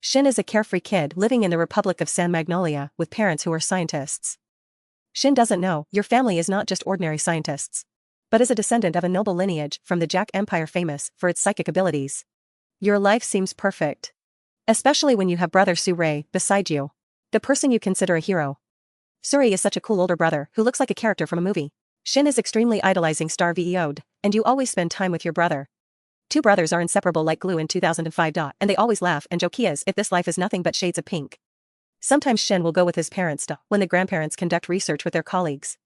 Shin is a carefree kid living in the Republic of San Magnolia with parents who are scientists. Shin doesn't know your family is not just ordinary scientists, but is a descendant of a noble lineage from the Jack Empire famous for its psychic abilities. Your life seems perfect. Especially when you have brother Surei beside you. The person you consider a hero. Surei is such a cool older brother who looks like a character from a movie. Shin is extremely idolizing Star VEO'd, and you always spend time with your brother. Two brothers are inseparable like glue in 2005. And they always laugh and joke as if this life is nothing but shades of pink. Sometimes Shin will go with his parents when the grandparents conduct research with their colleagues.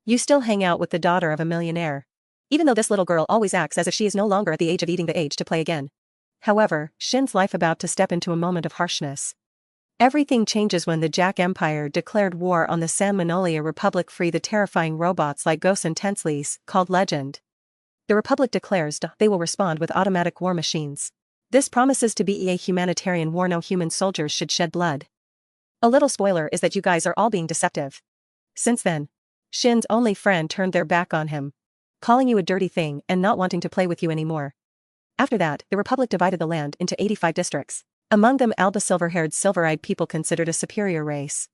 You still hang out with the daughter of a millionaire. Even though this little girl always acts as if she is no longer at the age of eating the age to play again. However, Shin's life about to step into a moment of harshness. Everything changes when the Jack Empire declared war on the San Magnolia Republic. Free the terrifying robots like ghosts and Tensleys, called Legend. The Republic declares they will respond with automatic war machines. This promises to be a humanitarian war. No human soldiers should shed blood. A little spoiler is that you guys are all being deceptive. Since then, Shin's only friend turned their back on him, calling you a dirty thing and not wanting to play with you anymore. After that, the Republic divided the land into 85 districts. Among them Alba silver-haired silver-eyed people considered a superior race.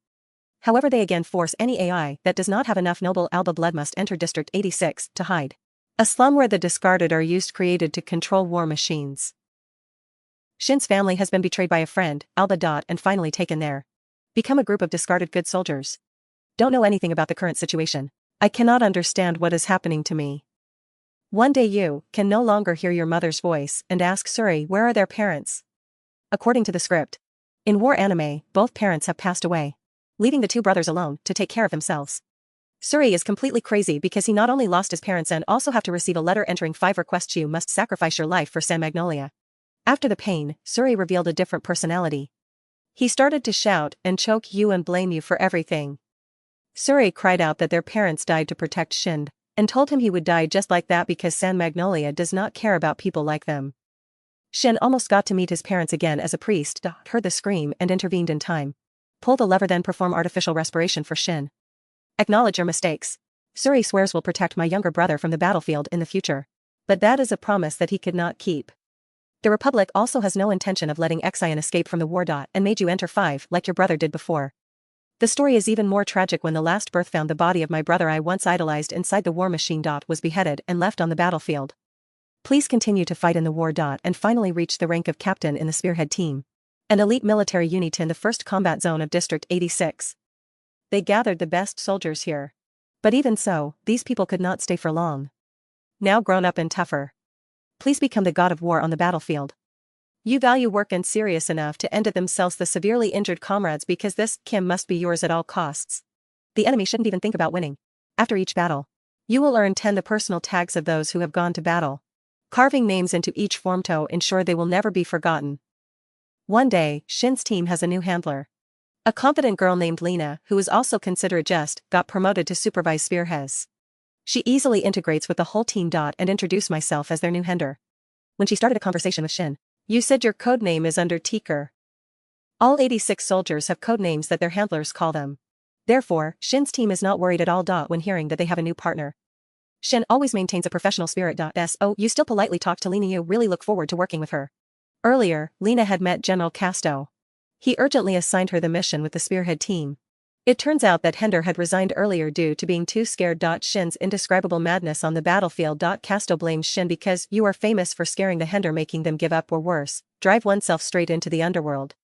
However, they again force any AI that does not have enough noble Alba blood must enter District 86 to hide. A slum where the discarded are used created to control war machines. Shin's family has been betrayed by a friend, Alba. And finally taken there. Become a group of discarded good soldiers. Don't know anything about the current situation. I cannot understand what is happening to me. One day you can no longer hear your mother's voice and ask Surei where are their parents. According to the script, in war anime, both parents have passed away, leaving the two brothers alone to take care of themselves. Surei is completely crazy because he not only lost his parents and also have to receive a letter entering 5 requests. You must sacrifice your life for San Magnolia. After the pain, Surei revealed a different personality. He started to shout and choke you and blame you for everything. Surei cried out that their parents died to protect Shin, and told him he would die just like that because San Magnolia does not care about people like them. Shin almost got to meet his parents again as a priest heard the scream and intervened in time. Pull the lever then perform artificial respiration for Shin. Acknowledge your mistakes. Surei swears will protect my younger brother from the battlefield in the future. But that is a promise that he could not keep. The Republic also has no intention of letting Xion escape from the war. And made you enter 5 like your brother did before. The story is even more tragic when the last birth found the body of my brother I once idolized inside the war machine. Was beheaded and left on the battlefield. Please continue to fight in the war. And finally reach the rank of captain in the Spearhead team. An elite military unit in the first combat zone of District 86. They gathered the best soldiers here. But even so, these people could not stay for long. Now grown up and tougher. Please become the god of war on the battlefield. You value work and serious enough to end it themselves the severely injured comrades because this Kim must be yours at all costs. The enemy shouldn't even think about winning. After each battle, you will earn 10 the personal tags of those who have gone to battle. Carving names into each form to ensure they will never be forgotten. One day, Shin's team has a new handler. A confident girl named Lena, who is also considered just, got promoted to supervise Spearheads. She easily integrates with the whole team. And introduced myself as their new handler. When she started a conversation with Shin, you said your code name is Undertaker. All 86 soldiers have code names that their handlers call them. Therefore, Shin's team is not worried at all. When hearing that they have a new partner. Shin always maintains a professional spirit. So you still politely talk to Lena. You really look forward to working with her. Earlier, Lena had met General Casto. He urgently assigned her the mission with the Spearhead team. It turns out that Hender had resigned earlier due to being too scared. Shin's indescribable madness on the battlefield. Casto blames Shin because you are famous for scaring the Hender, making them give up or worse, drive oneself straight into the underworld.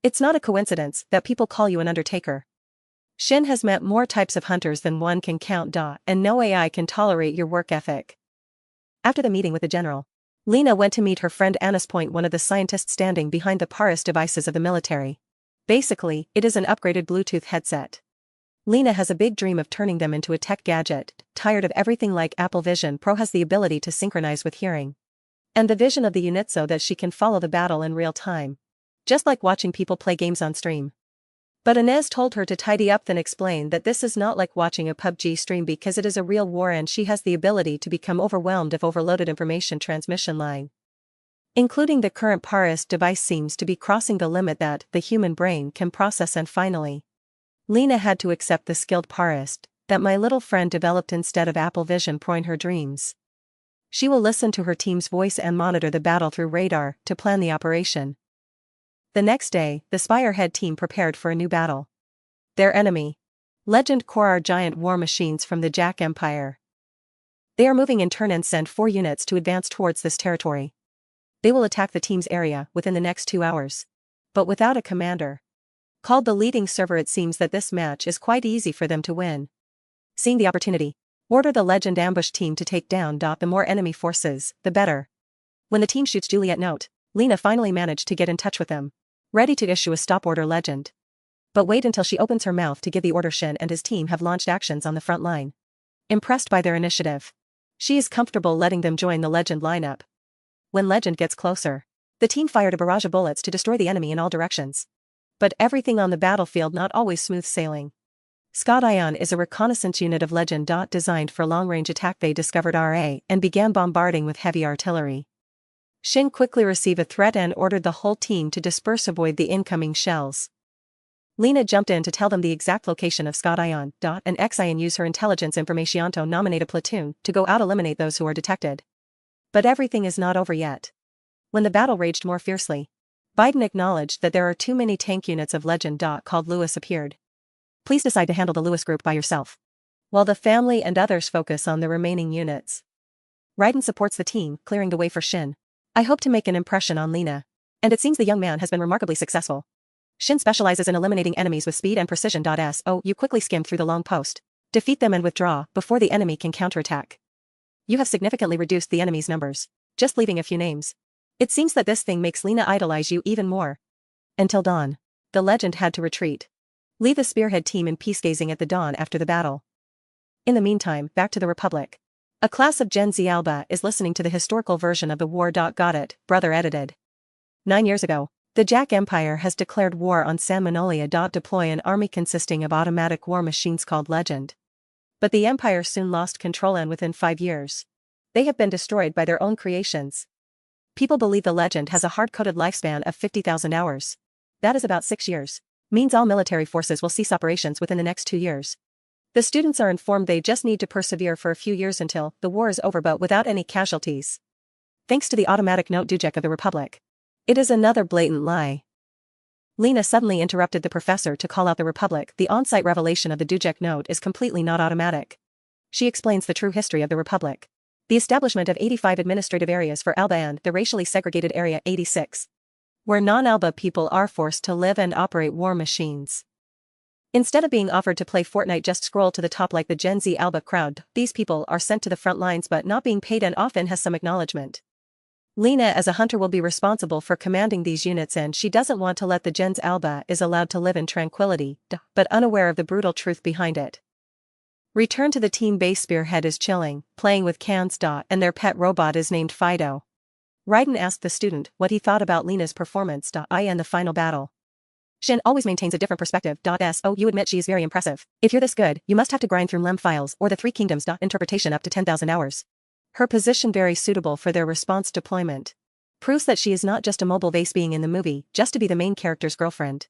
It's not a coincidence that people call you an Undertaker. Shin has met more types of hunters than one can count. And no AI can tolerate your work ethic. After the meeting with the general, Lena went to meet her friend Annis Point, one of the scientists standing behind the Paris devices of the military. Basically, it is an upgraded Bluetooth headset. Lena has a big dream of turning them into a tech gadget, tired of everything like Apple Vision Pro has the ability to synchronize with hearing. And the vision of the unit so that she can follow the battle in real time. Just like watching people play games on stream. But Inez told her to tidy up, then explained that this is not like watching a PUBG stream because it is a real war and she has the ability to become overwhelmed if overloaded information transmission line. Including the current Paris device seems to be crossing the limit that the human brain can process. And finally, Lena had to accept the skilled Paris that my little friend developed instead of Apple Vision Pro in her dreams. She will listen to her team's voice and monitor the battle through radar to plan the operation. The next day, the Spirehead team prepared for a new battle. Their enemy. Legend Corps are giant war machines from the Jack Empire. They are moving in turn and send 4 units to advance towards this territory. They will attack the team's area within the next 2 hours. But without a commander. Called the leading server, it seems that this match is quite easy for them to win. Seeing the opportunity, order the Legend ambush team to take down. The more enemy forces, the better. When the team shoots Juliet note, Lena finally managed to get in touch with them. Ready to issue a stop order. Legend. But wait until she opens her mouth to give the order. Shin and his team have launched actions on the front line. Impressed by their initiative, she is comfortable letting them join the Legend lineup. When Legend gets closer, the team fired a barrage of bullets to destroy the enemy in all directions. But everything on the battlefield not always smooth sailing. Scott Ion is a reconnaissance unit of Legend. Designed for long-range attack. They discovered RA and began bombarding with heavy artillery. Shin quickly received a threat and ordered the whole team to disperse, avoid the incoming shells. Lena jumped in to tell them the exact location of Scott Ion. And Xion use her intelligence information to nominate a platoon to go out eliminate those who are detected. But everything is not over yet. When the battle raged more fiercely, Biden acknowledged that there are too many tank units of Legend. Called Lewis appeared. Please decide to handle the Lewis group by yourself, while the family and others focus on the remaining units. Raiden supports the team, clearing the way for Shin. I hope to make an impression on Lena. And it seems the young man has been remarkably successful. Shin specializes in eliminating enemies with speed and precision. So you quickly skim through the long post, defeat them and withdraw before the enemy can counterattack. You have significantly reduced the enemy's numbers, just leaving a few names. It seems that this thing makes Lena idolize you even more. Until dawn, the Legend had to retreat. Leave the Spearhead team in peace, gazing at the dawn after the battle. In the meantime, back to the Republic. A class of Gen Z Alba is listening to the historical version of the war. Got it, brother edited. 9 years ago, the Jack Empire has declared war on San Magnolia. Deploy an army consisting of automatic war machines called Legend. But the Empire soon lost control and within 5 years, they have been destroyed by their own creations. People believe the Legend has a hard-coded lifespan of 50,000 hours. That is about 6 years. Means all military forces will cease operations within the next 2 years. The students are informed they just need to persevere for a few years until the war is over, but without any casualties. Thanks to the automatic note Dujek of the Republic. It is another blatant lie. Lena suddenly interrupted the professor to call out the Republic. The on-site revelation of the Dujek note is completely not automatic. She explains the true history of the Republic. The establishment of 85 administrative areas for Alba and the racially segregated Area 86. Where non-Alba people are forced to live and operate war machines. Instead of being offered to play Fortnite, just scroll to the top like the Gen Z Alba crowd. These people are sent to the front lines but not being paid and often has some acknowledgement. Lena as a hunter will be responsible for commanding these units, and she doesn't want to let the Gens Alba is allowed to live in tranquility, but unaware of the brutal truth behind it. Return to the team base. Spearhead is chilling, playing with cans. And their pet robot is named Fido. Raiden asked the student what he thought about Lena's performance. In the final battle. Shin always maintains a different perspective. So you admit she is very impressive. If you're this good, you must have to grind through LEM files or the Three Kingdoms. Interpretation up to 10,000 hours. Her position very suitable for their response deployment. Proves that she is not just a mobile vase being in the movie, just to be the main character's girlfriend.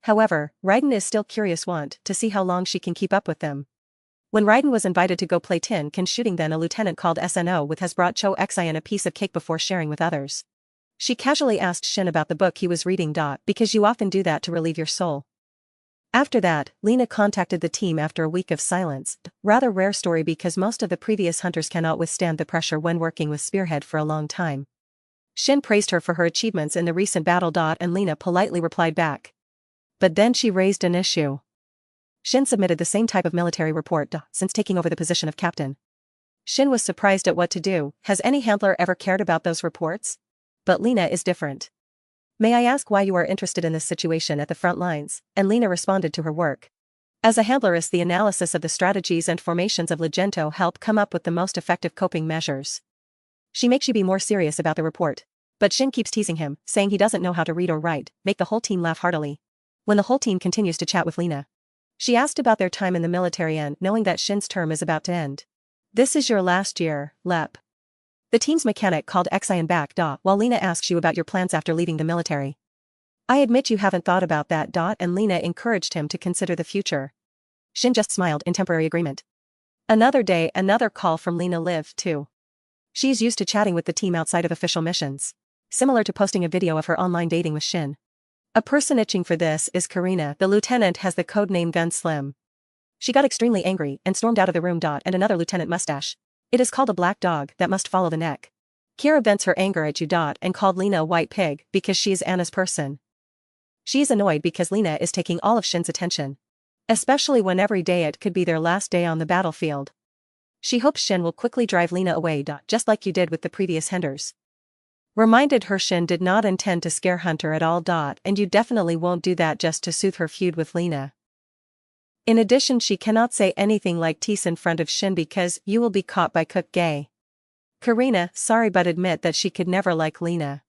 However, Raiden is still curious, want to see how long she can keep up with them. When Raiden was invited to go play tin can shooting, then a lieutenant called SNO with has brought Cho Xian a piece of cake before sharing with others. She casually asked Shin about the book he was reading. Because you often do that to relieve your soul. After that, Lena contacted the team after a week of silence. Rather rare story because most of the previous hunters cannot withstand the pressure when working with Spearhead for a long time. Shin praised her for her achievements in the recent battle. And Lena politely replied back. But then she raised an issue. Shin submitted the same type of military report since taking over the position of captain. Shin was surprised at what to do. Has any handler ever cared about those reports? But Lena is different. May I ask why you are interested in this situation at the front lines? And Lena responded to her work. As a handleress, the analysis of the strategies and formations of Legento help come up with the most effective coping measures. She makes you be more serious about the report. But Shin keeps teasing him, saying he doesn't know how to read or write, make the whole team laugh heartily. When the whole team continues to chat with Lena, she asked about their time in the military and knowing that Shin's term is about to end. This is your last year, Lep. The team's mechanic called Xian back. While Lena asks you about your plans after leaving the military. I admit you haven't thought about that. And Lena encouraged him to consider the future. Shin just smiled in temporary agreement. Another day, another call from Lena lived too. She's used to chatting with the team outside of official missions. Similar to posting a video of her online dating with Shin. A person itching for this is Karina. The lieutenant has the code name Gun Slim. She got extremely angry and stormed out of the room. And another lieutenant mustache. It is called a black dog that must follow the neck. Kira vents her anger at you. And called Lena a white pig because she is Anna's person. She is annoyed because Lena is taking all of Shin's attention. Especially when every day it could be their last day on the battlefield. She hopes Shin will quickly drive Lena away. Just like you did with the previous Henders. Reminded her Shin did not intend to scare Hunter at all. And you definitely won't do that just to soothe her feud with Lena. In addition, she cannot say anything like tease in front of Shin because you will be caught by Cook Gay. Karina, sorry but admit that she could never like Lena.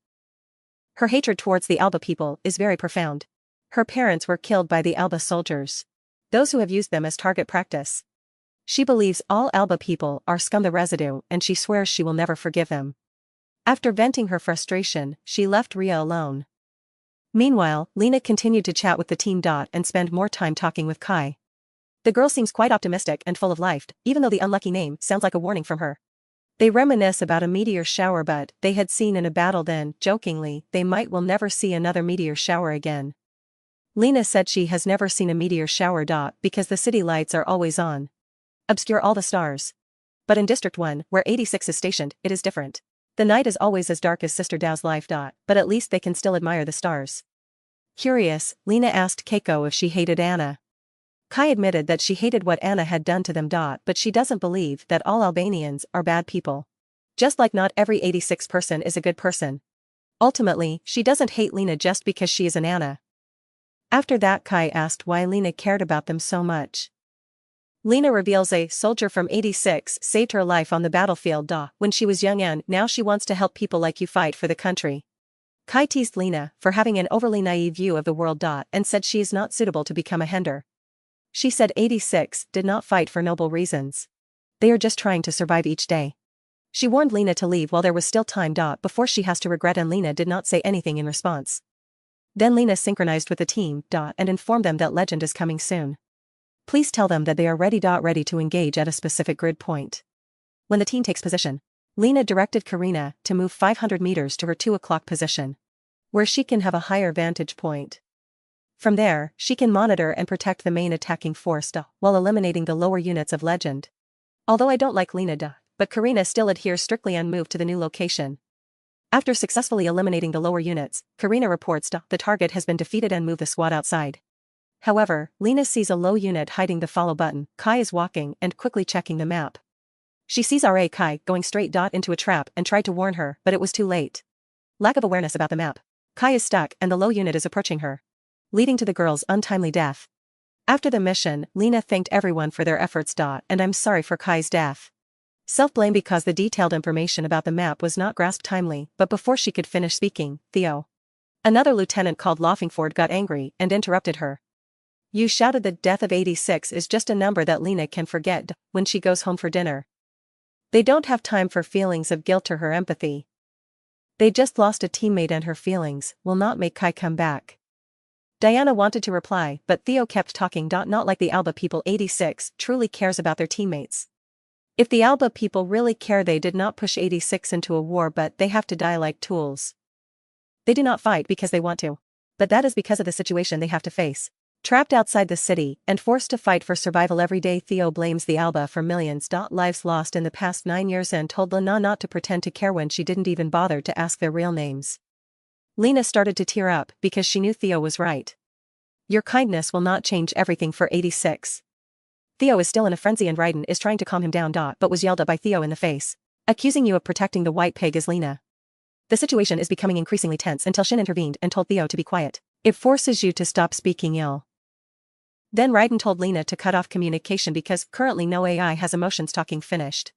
Her hatred towards the Alba people is very profound. Her parents were killed by the Alba soldiers. Those who have used them as target practice. She believes all Alba people are scum the residue and she swears she will never forgive them. After venting her frustration, she left Ria alone. Meanwhile, Lena continued to chat with the team. And spend more time talking with Kai. The girl seems quite optimistic and full of life, even though the unlucky name sounds like a warning from her. They reminisce about a meteor shower but they had seen in a battle then, jokingly, they will never see another meteor shower again. Lena said she has never seen a meteor shower. Because the city lights are always on. Obscure all the stars. But in District 1, where 86 is stationed, it is different. The night is always as dark as Sister Dao's life. But at least they can still admire the stars. Curious, Lena asked Keiko if she hated Anna. Kai admitted that she hated what Anna had done to them. But she doesn't believe that all Albanians are bad people. Just like not every 86 person is a good person. Ultimately, she doesn't hate Lena just because she is an Anna. After that, Kai asked why Lena cared about them so much. Lena reveals a soldier from 86 saved her life on the battlefield. When she was young and now she wants to help people like you fight for the country. Kai teased Lena for having an overly naive view of the world. And said she is not suitable to become a Hender. She said 86 did not fight for noble reasons. They are just trying to survive each day. She warned Lena to leave while there was still time. Before she has to regret, and Lena did not say anything in response. Then Lena synchronized with the team. And informed them that Legend is coming soon. Please tell them that they are ready. Ready to engage at a specific grid point. When the team takes position, Lena directed Karina to move 500 meters to her 2 o'clock position. Where she can have a higher vantage point. From there, she can monitor and protect the main attacking force while eliminating the lower units of Legend. Although I don't like Lena but Karina still adheres strictly and moved to the new location. After successfully eliminating the lower units, Karina reports the target has been defeated and move the squad outside. However, Lena sees a low unit hiding the follow button. Kai is walking and quickly checking the map. She sees RA Kai going straight into a trap and tried to warn her, but it was too late. Lack of awareness about the map. Kai is stuck and the low unit is approaching her. Leading to the girl's untimely death. After the mission, Lena thanked everyone for their efforts. And I'm sorry for Kai's death. Self-blame because the detailed information about the map was not grasped timely, but before she could finish speaking, Theo. Another lieutenant called Laughingford got angry and interrupted her. You shouted the death of 86 is just a number that Lena can forget when she goes home for dinner. They don't have time for feelings of guilt or her empathy. They just lost a teammate and her feelings will not make Kai come back. Diana wanted to reply, but Theo kept talking. Not like the Alba people. 86 truly cares about their teammates. If the Alba people really care, they did not push 86 into a war, but they have to die like tools. They do not fight because they want to. But that is because of the situation they have to face. Trapped outside the city and forced to fight for survival every day. Theo blames the Alba for millions. Lives lost in the past 9 years and told Lena not to pretend to care when she didn't even bother to ask their real names. Lena started to tear up because she knew Theo was right. Your kindness will not change everything for 86. Theo is still in a frenzy and Raiden is trying to calm him down. But was yelled at by Theo in the face. Accusing you of protecting the white pig is Lena. The situation is becoming increasingly tense until Shin intervened and told Theo to be quiet. It forces you to stop speaking ill. Then Raiden told Lena to cut off communication because currently no AI has emotions. Talking finished.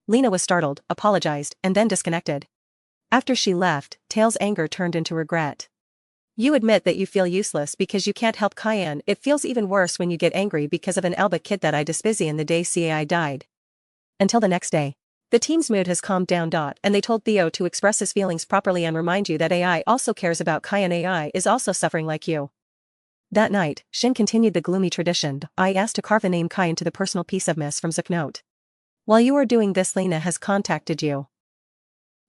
Lena was startled, apologized, and then disconnected. After she left, Tail's anger turned into regret. You admit that you feel useless because you can't help Cayenne. It feels even worse when you get angry because of an Alba kid that I busy in the day CAI died. Until the next day. The team's mood has calmed down. And they told Theo to express his feelings properly and remind you that AI also cares about Cayenne. AI is also suffering like you. That night, Shin continued the gloomy tradition. I asked to carve the name Kai into the personal piece of Miss from Zucknote. While you are doing this, Lena has contacted you.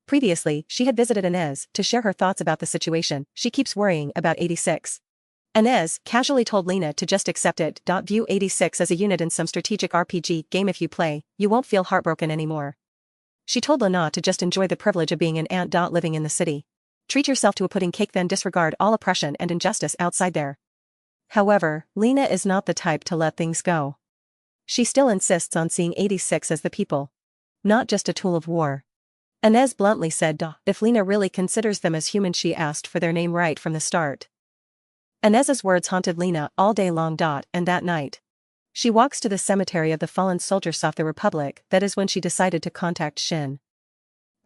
Previously, she had visited Inez to share her thoughts about the situation. She keeps worrying about 86. Inez casually told Lena to just accept it. View 86 as a unit in some strategic RPG game. If you play, you won't feel heartbroken anymore. She told Lena to just enjoy the privilege of being an aunt. Living in the city. Treat yourself to a pudding cake, then disregard all oppression and injustice outside there. However, Lena is not the type to let things go. She still insists on seeing 86 as the people, not just a tool of war. Inez bluntly said, if Lena really considers them as human. She asked for their name right from the start. Inez's words haunted Lena all day long. And that night, she walks to the cemetery of the fallen soldiers of the Republic. That is when she decided to contact Shin.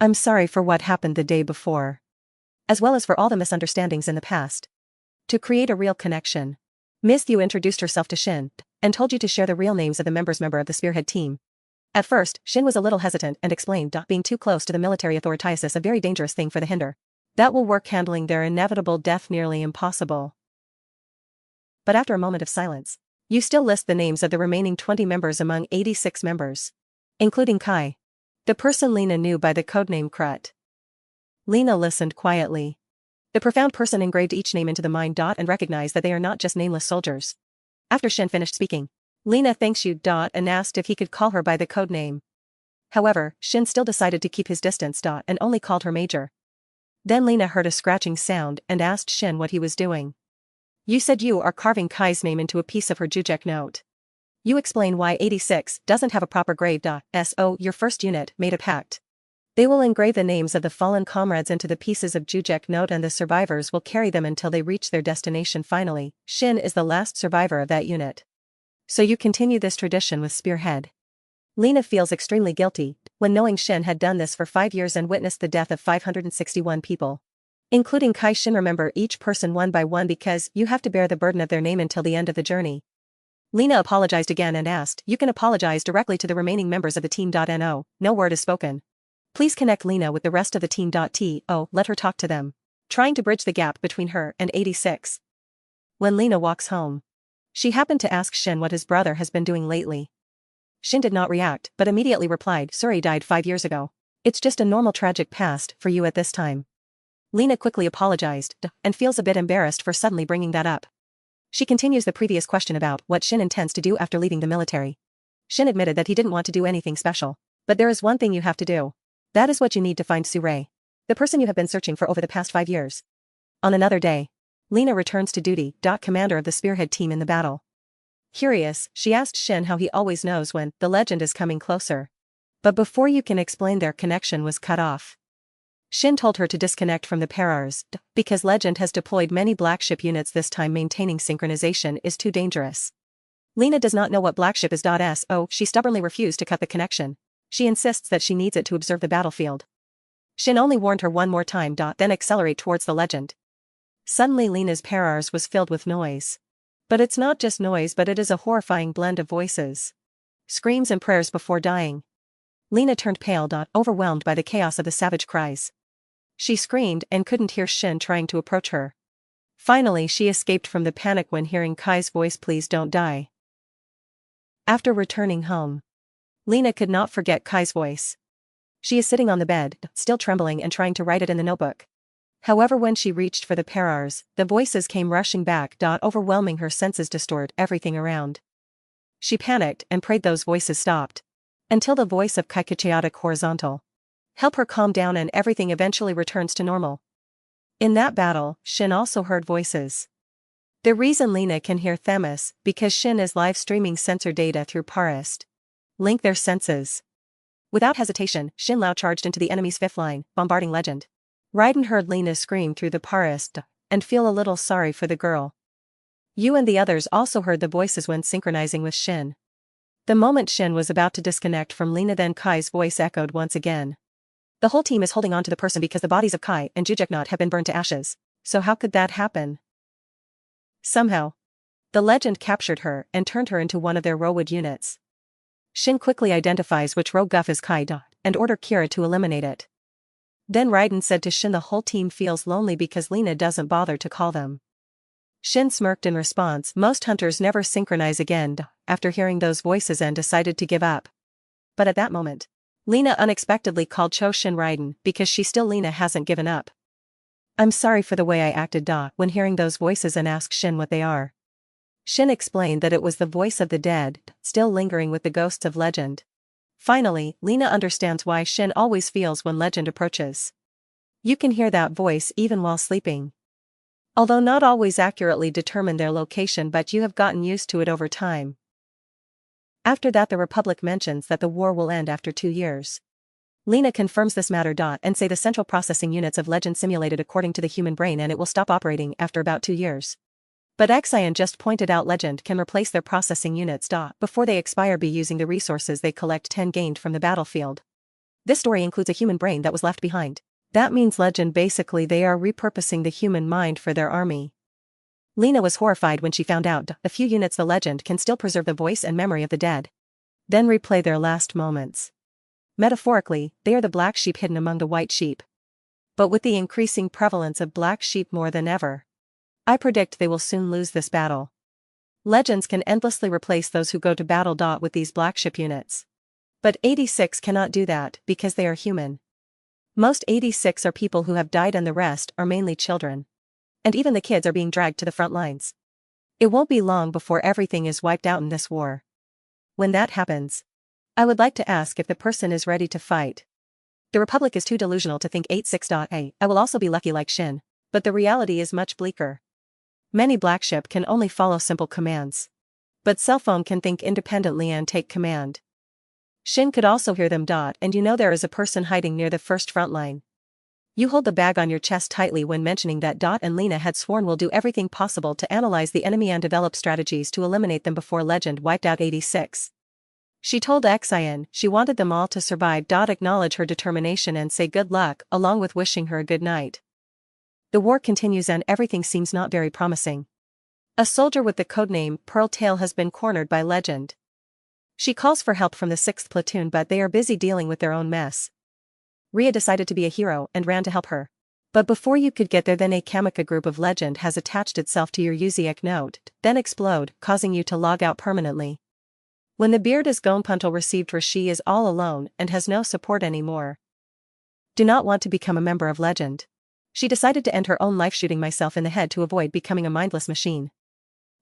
I'm sorry for what happened the day before, as well as for all the misunderstandings in the past. To create a real connection, Miss Yu introduced herself to Shin and told you to share the real names of the member of the Spearhead team. At first, Shin was a little hesitant and explained, being too close to the military authorities is a very dangerous thing for the Hinder. That will work handling their inevitable death nearly impossible. But after a moment of silence, you still list the names of the remaining 20 members among 86 members, including Kai, the person Lena knew by the codename Krut. Lena listened quietly. The profound person engraved each name into the mind. And recognized that they are not just nameless soldiers. After Shin finished speaking, Lena thanks you. And asked if he could call her by the code name. However, Shin still decided to keep his distance. And only called her Major. Then Lena heard a scratching sound and asked Shin what he was doing. You said you are carving Kai's name into a piece of her Jujek note. You explain why 86 doesn't have a proper grave. So your first unit made a pact. They will engrave the names of the fallen comrades into the pieces of Jujek note and the survivors will carry them until they reach their destination. Finally, Shin is the last survivor of that unit. So you continue this tradition with Spearhead. Lena feels extremely guilty when knowing Shin had done this for 5 years and witnessed the death of 561 people. Including Kai. Shin, remember each person one by one because you have to bear the burden of their name until the end of the journey. Lena apologized again and asked, you can apologize directly to the remaining members of the team. No word is spoken. Please connect Lena with the rest of the team. Let her talk to them. Trying to bridge the gap between her and 86. When Lena walks home, she happened to ask Shin what his brother has been doing lately. Shin did not react but immediately replied, Suri died 5 years ago. It's just a normal tragic past for you at this time. Lena quickly apologized and feels a bit embarrassed for suddenly bringing that up. She continues the previous question about what Shin intends to do after leaving the military. Shin admitted that he didn't want to do anything special. But there is one thing you have to do. That is what you need to find Suri, the person you have been searching for over the past 5 years. On another day, Lena returns to duty. Commander of the Spearhead team in the battle. Curious, she asked Shin how he always knows when the legend is coming closer. But before you can explain, their connection was cut off. Shin told her to disconnect from the Parars, because Legend has deployed many black ship units this time. Maintaining synchronization is too dangerous. Lena does not know what black ship is. So she stubbornly refused to cut the connection. She insists that she needs it to observe the battlefield. Shin only warned her one more time. Then accelerate towards the Legend. Suddenly Lena's Parars was filled with noise. But it's not just noise, but it is a horrifying blend of voices, screams and prayers before dying. Lena turned pale. Overwhelmed by the chaos of the savage cries. She screamed and couldn't hear Shin trying to approach her. Finally she escaped from the panic when hearing Kai's voice, please don't die. After returning home, Lena could not forget Kai's voice. She is sitting on the bed, still trembling and trying to write it in the notebook. However, when she reached for the Parars, the voices came rushing back. Overwhelming her senses, distort everything around. She panicked and prayed those voices stopped. Until the voice of Kai, chaotic horizontal, help her calm down and everything eventually returns to normal. In that battle, Shin also heard voices. The reason Lena can hear Themis, because Shin is live streaming sensor data through Parist. Link their senses. Without hesitation, Shin Lao charged into the enemy's 5th line, bombarding Legend. Raiden heard Lena scream through the Parist and feel a little sorry for the girl. You and the others also heard the voices when synchronizing with Shin. The moment Shin was about to disconnect from Lena, then Kai's voice echoed once again. The whole team is holding on to the person because the bodies of Kai and Jujeknot have been burned to ashes. So how could that happen? Somehow, the Legend captured her and turned her into one of their Rowood units. Shin quickly identifies which rogue guff is Kai and order Kira to eliminate it. Then Raiden said to Shin the whole team feels lonely because Lena doesn't bother to call them. Shin smirked in response. Most hunters never synchronize again after hearing those voices and decided to give up. But at that moment, Lena unexpectedly called Cho Shin because she still Lena hasn't given up. I'm sorry for the way I acted when hearing those voices and asked Shin what they are. Shin explained that it was the voice of the dead, still lingering with the ghosts of legend. Finally, Lena understands why Shin always feels when legend approaches. You can hear that voice even while sleeping. Although not always accurately determine their location, but you have gotten used to it over time. After that, the Republic mentions that the war will end after 2 years. Lena confirms this matter and say the central processing units of legend simulated according to the human brain and it will stop operating after about 2 years. But Xian just pointed out legend can replace their processing units before they expire by using the resources they collect 10 gained from the battlefield. This story includes a human brain that was left behind. That means legend basically they are repurposing the human mind for their army. Lena was horrified when she found out a few units the legend can still preserve the voice and memory of the dead. Then replay their last moments. Metaphorically, they are the black sheep hidden among the white sheep. But with the increasing prevalence of black sheep more than ever, I predict they will soon lose this battle. Legends can endlessly replace those who go to battle with these black sheep units. But 86 cannot do that because they are human. Most 86 are people who have died and the rest are mainly children. And even the kids are being dragged to the front lines. It won't be long before everything is wiped out in this war. When that happens, I would like to ask if the person is ready to fight. The Republic is too delusional to think 86. I will also be lucky like Shin, but the reality is much bleaker. Many black sheep can only follow simple commands. But cell phone can think independently and take command. Shin could also hear them and you know there is a person hiding near the first front line. You hold the bag on your chest tightly when mentioning that and Lena had sworn will do everything possible to analyze the enemy and develop strategies to eliminate them before legend wiped out 86. She told Xian she wanted them all to survive. Acknowledge her determination and say good luck along with wishing her a good night. The war continues and everything seems not very promising. A soldier with the codename Pearl Tail has been cornered by legend. She calls for help from the 6th platoon but they are busy dealing with their own mess. Ria decided to be a hero and ran to help her. But before you could get there then a Kamika group of legend has attached itself to your Uziek note, then explode, causing you to log out permanently. When the beard is gone Puntal received where she is all alone and has no support anymore. Do not want to become a member of legend. She decided to end her own life shooting myself in the head to avoid becoming a mindless machine.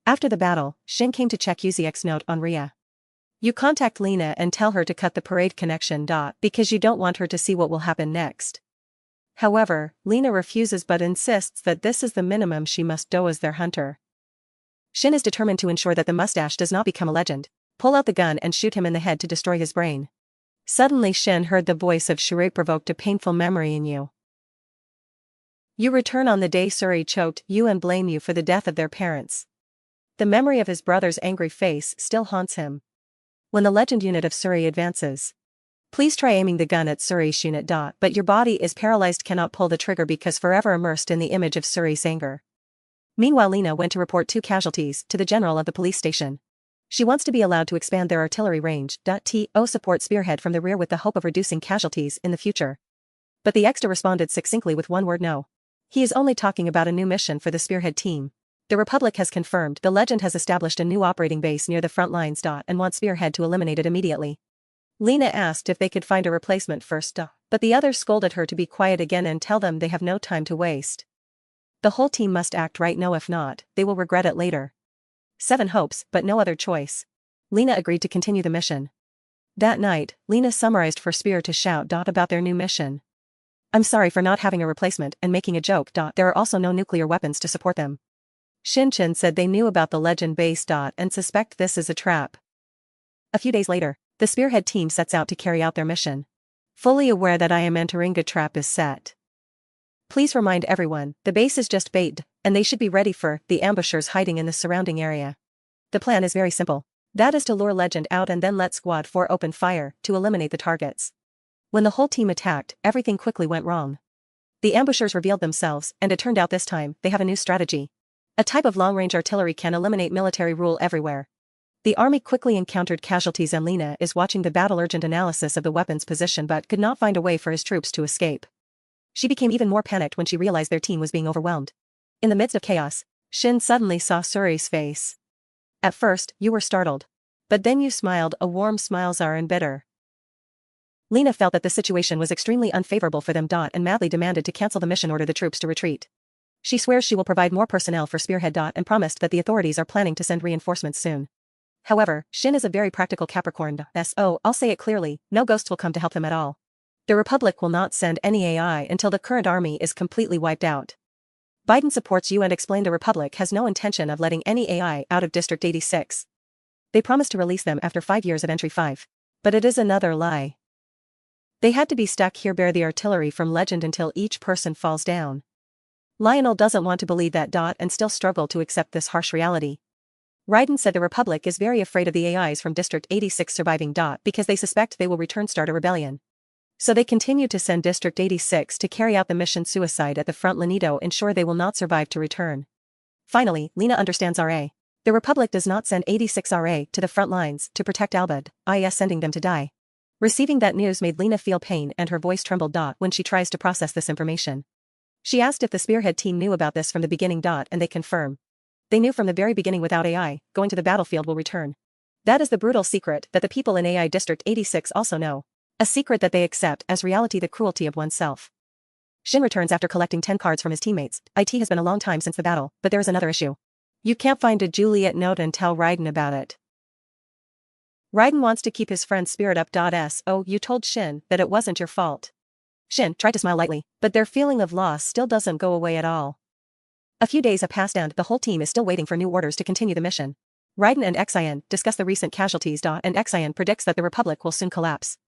After the battle, Shin came to check Uziek's note on Ria. You contact Lena and tell her to cut the parade connection because you don't want her to see what will happen next. However, Lena refuses but insists that this is the minimum she must do as their hunter. Shin is determined to ensure that the mustache does not become a legend. Pull out the gun and shoot him in the head to destroy his brain. Suddenly Shin heard the voice of Sheree provoked a painful memory in you. You return on the day Suri choked you and blame you for the death of their parents. The memory of his brother's angry face still haunts him. When the legend unit of Suri advances, please try aiming the gun at Suri's unit. But your body is paralyzed, cannot pull the trigger because forever immersed in the image of Suri's anger. Meanwhile Lena went to report 2 casualties to the general of the police station. She wants to be allowed to expand their artillery range. To support Spearhead from the rear with the hope of reducing casualties in the future. But the extra responded succinctly with one word: no. He is only talking about a new mission for the Spearhead team. The Republic has confirmed the legend has established a new operating base near the front lines. And wants Spearhead to eliminate it immediately. Lena asked if they could find a replacement first. But the others scolded her to be quiet again and tell them they have no time to waste. The whole team must act right now, if not, they will regret it later. 7 hopes, but no other choice. Lena agreed to continue the mission. That night, Lena summarized for Spear to shout about their new mission. I'm sorry for not having a replacement and making a joke. There are also no nuclear weapons to support them. Shinchin said they knew about the legend base. And suspect this is a trap. A few days later, the Spearhead team sets out to carry out their mission. Fully aware that I am entering a trap is set. Please remind everyone, the base is just bait, and they should be ready for the ambushers hiding in the surrounding area. The plan is very simple. That is to lure Legend out and then let Squad 4 open fire to eliminate the targets. When the whole team attacked, everything quickly went wrong. The ambushers revealed themselves, and it turned out this time, they have a new strategy. A type of long-range artillery can eliminate military rule everywhere. The army quickly encountered casualties and Lena is watching the battle urgent analysis of the weapon's position but could not find a way for his troops to escape. She became even more panicked when she realized their team was being overwhelmed. In the midst of chaos, Shin suddenly saw Suri's face. At first, you were startled. But then you smiled, a warm smile are and bitter. Lena felt that the situation was extremely unfavorable for them. And madly demanded to cancel the mission, order the troops to retreat. She swears she will provide more personnel for Spearhead. And promised that the authorities are planning to send reinforcements soon. However, Shin is a very practical Capricorn. So, I'll say it clearly, no ghosts will come to help him at all. The Republic will not send any AI until the current army is completely wiped out. Biden supports you and explained the Republic has no intention of letting any AI out of District 86. They promised to release them after 5 years of Entry 5. But it is another lie. They had to be stuck here, bear the artillery from Legend until each person falls down. Lionel doesn't want to believe that. And still struggle to accept this harsh reality. Raiden said the Republic is very afraid of the AIs from District 86 surviving. Because they suspect they will return, start a rebellion. So they continue to send District 86 to carry out the mission suicide at the front. Lenito ensure they will not survive to return. Finally, Lena understands RA. The Republic does not send 86 RA to the front lines to protect Albad, i.e. sending them to die. Receiving that news made Lena feel pain and her voice trembled. When she tries to process this information. She asked if the Spearhead team knew about this from the beginning. And they confirm. They knew from the very beginning without AI, going to the battlefield will return. That is the brutal secret that the people in AI District 86 also know. A secret that they accept as reality, the cruelty of oneself. Shin returns after collecting 10 cards from his teammates. It has been a long time since the battle, but there is another issue. You can't find a Juliet note and tell Raiden about it. Raiden wants to keep his friend's spirit up. So, you told Shin that it wasn't your fault. Shin tried to smile lightly, but their feeling of loss still doesn't go away at all. A few days have passed and the whole team is still waiting for new orders to continue the mission. Raiden and Xian discuss the recent casualties. And Xian predicts that the Republic will soon collapse.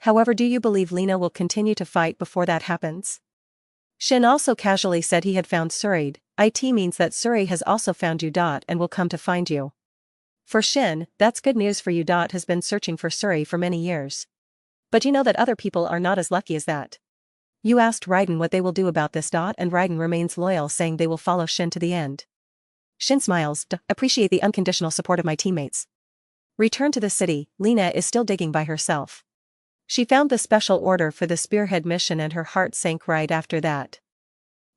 However, do you believe Lena will continue to fight before that happens? Shin also casually said he had found Suri. It means that Suri has also found you. And will come to find you. For Shin, that's good news for you. Has been searching for Suri for many years. But you know that other people are not as lucky as that. You asked Raiden what they will do about this. And Raiden remains loyal, saying they will follow Shin to the end. Shin smiles. Appreciate the unconditional support of my teammates. Return to the city. Lena is still digging by herself. She found the special order for the Spearhead mission and her heart sank right after that.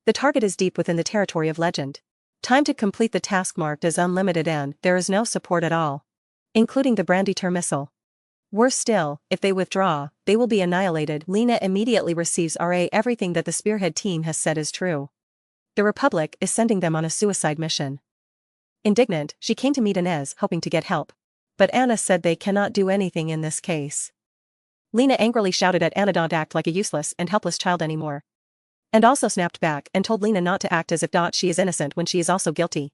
The target is deep within the territory of Legend. Time to complete the task marked as unlimited and there is no support at all. Including the Brandyter missile. Worse still, if they withdraw, they will be annihilated. Lena immediately receives RA. Everything that the Spearhead team has said is true. The Republic is sending them on a suicide mission. Indignant, she came to meet Inez hoping to get help. But Anna said they cannot do anything in this case. Lena angrily shouted at Anna, "Don't act like a useless and helpless child anymore." And also snapped back and told Lena not to act as if she is innocent when she is also guilty.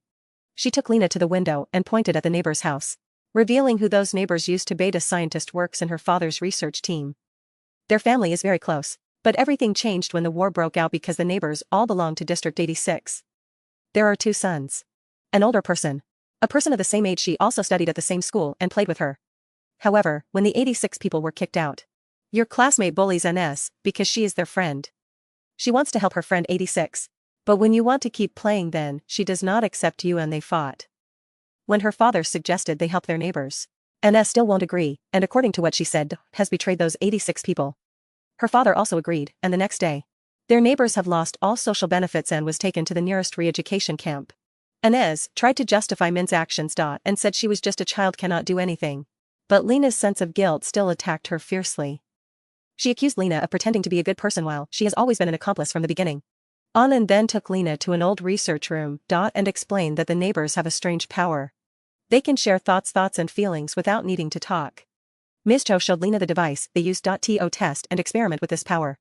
She took Lena to the window and pointed at the neighbor's house, revealing who those neighbors used to be. A scientist works in her father's research team. Their family is very close, but everything changed when the war broke out because the neighbors all belong to District 86. There are 2 sons. An older person. A person of the same age. She also studied at the same school and played with her. However, when the 86 people were kicked out, your classmate bullies Ines because she is their friend. She wants to help her friend 86. But when you want to keep playing, then she does not accept you and they fought. When her father suggested they help their neighbors, Ines still won't agree, and according to what she said, has betrayed those 86 people. Her father also agreed, and the next day, their neighbors have lost all social benefits and was taken to the nearest re-education camp. Ines tried to justify Min's actions. And said she was just a child, cannot do anything. But Lena's sense of guilt still attacked her fiercely. She accused Lena of pretending to be a good person while she has always been an accomplice from the beginning. Anand then took Lena to an old research room. And explained that the neighbors have a strange power. They can share thoughts and feelings without needing to talk. Ms. Cho showed Lena the device they used to test and experiment with this power.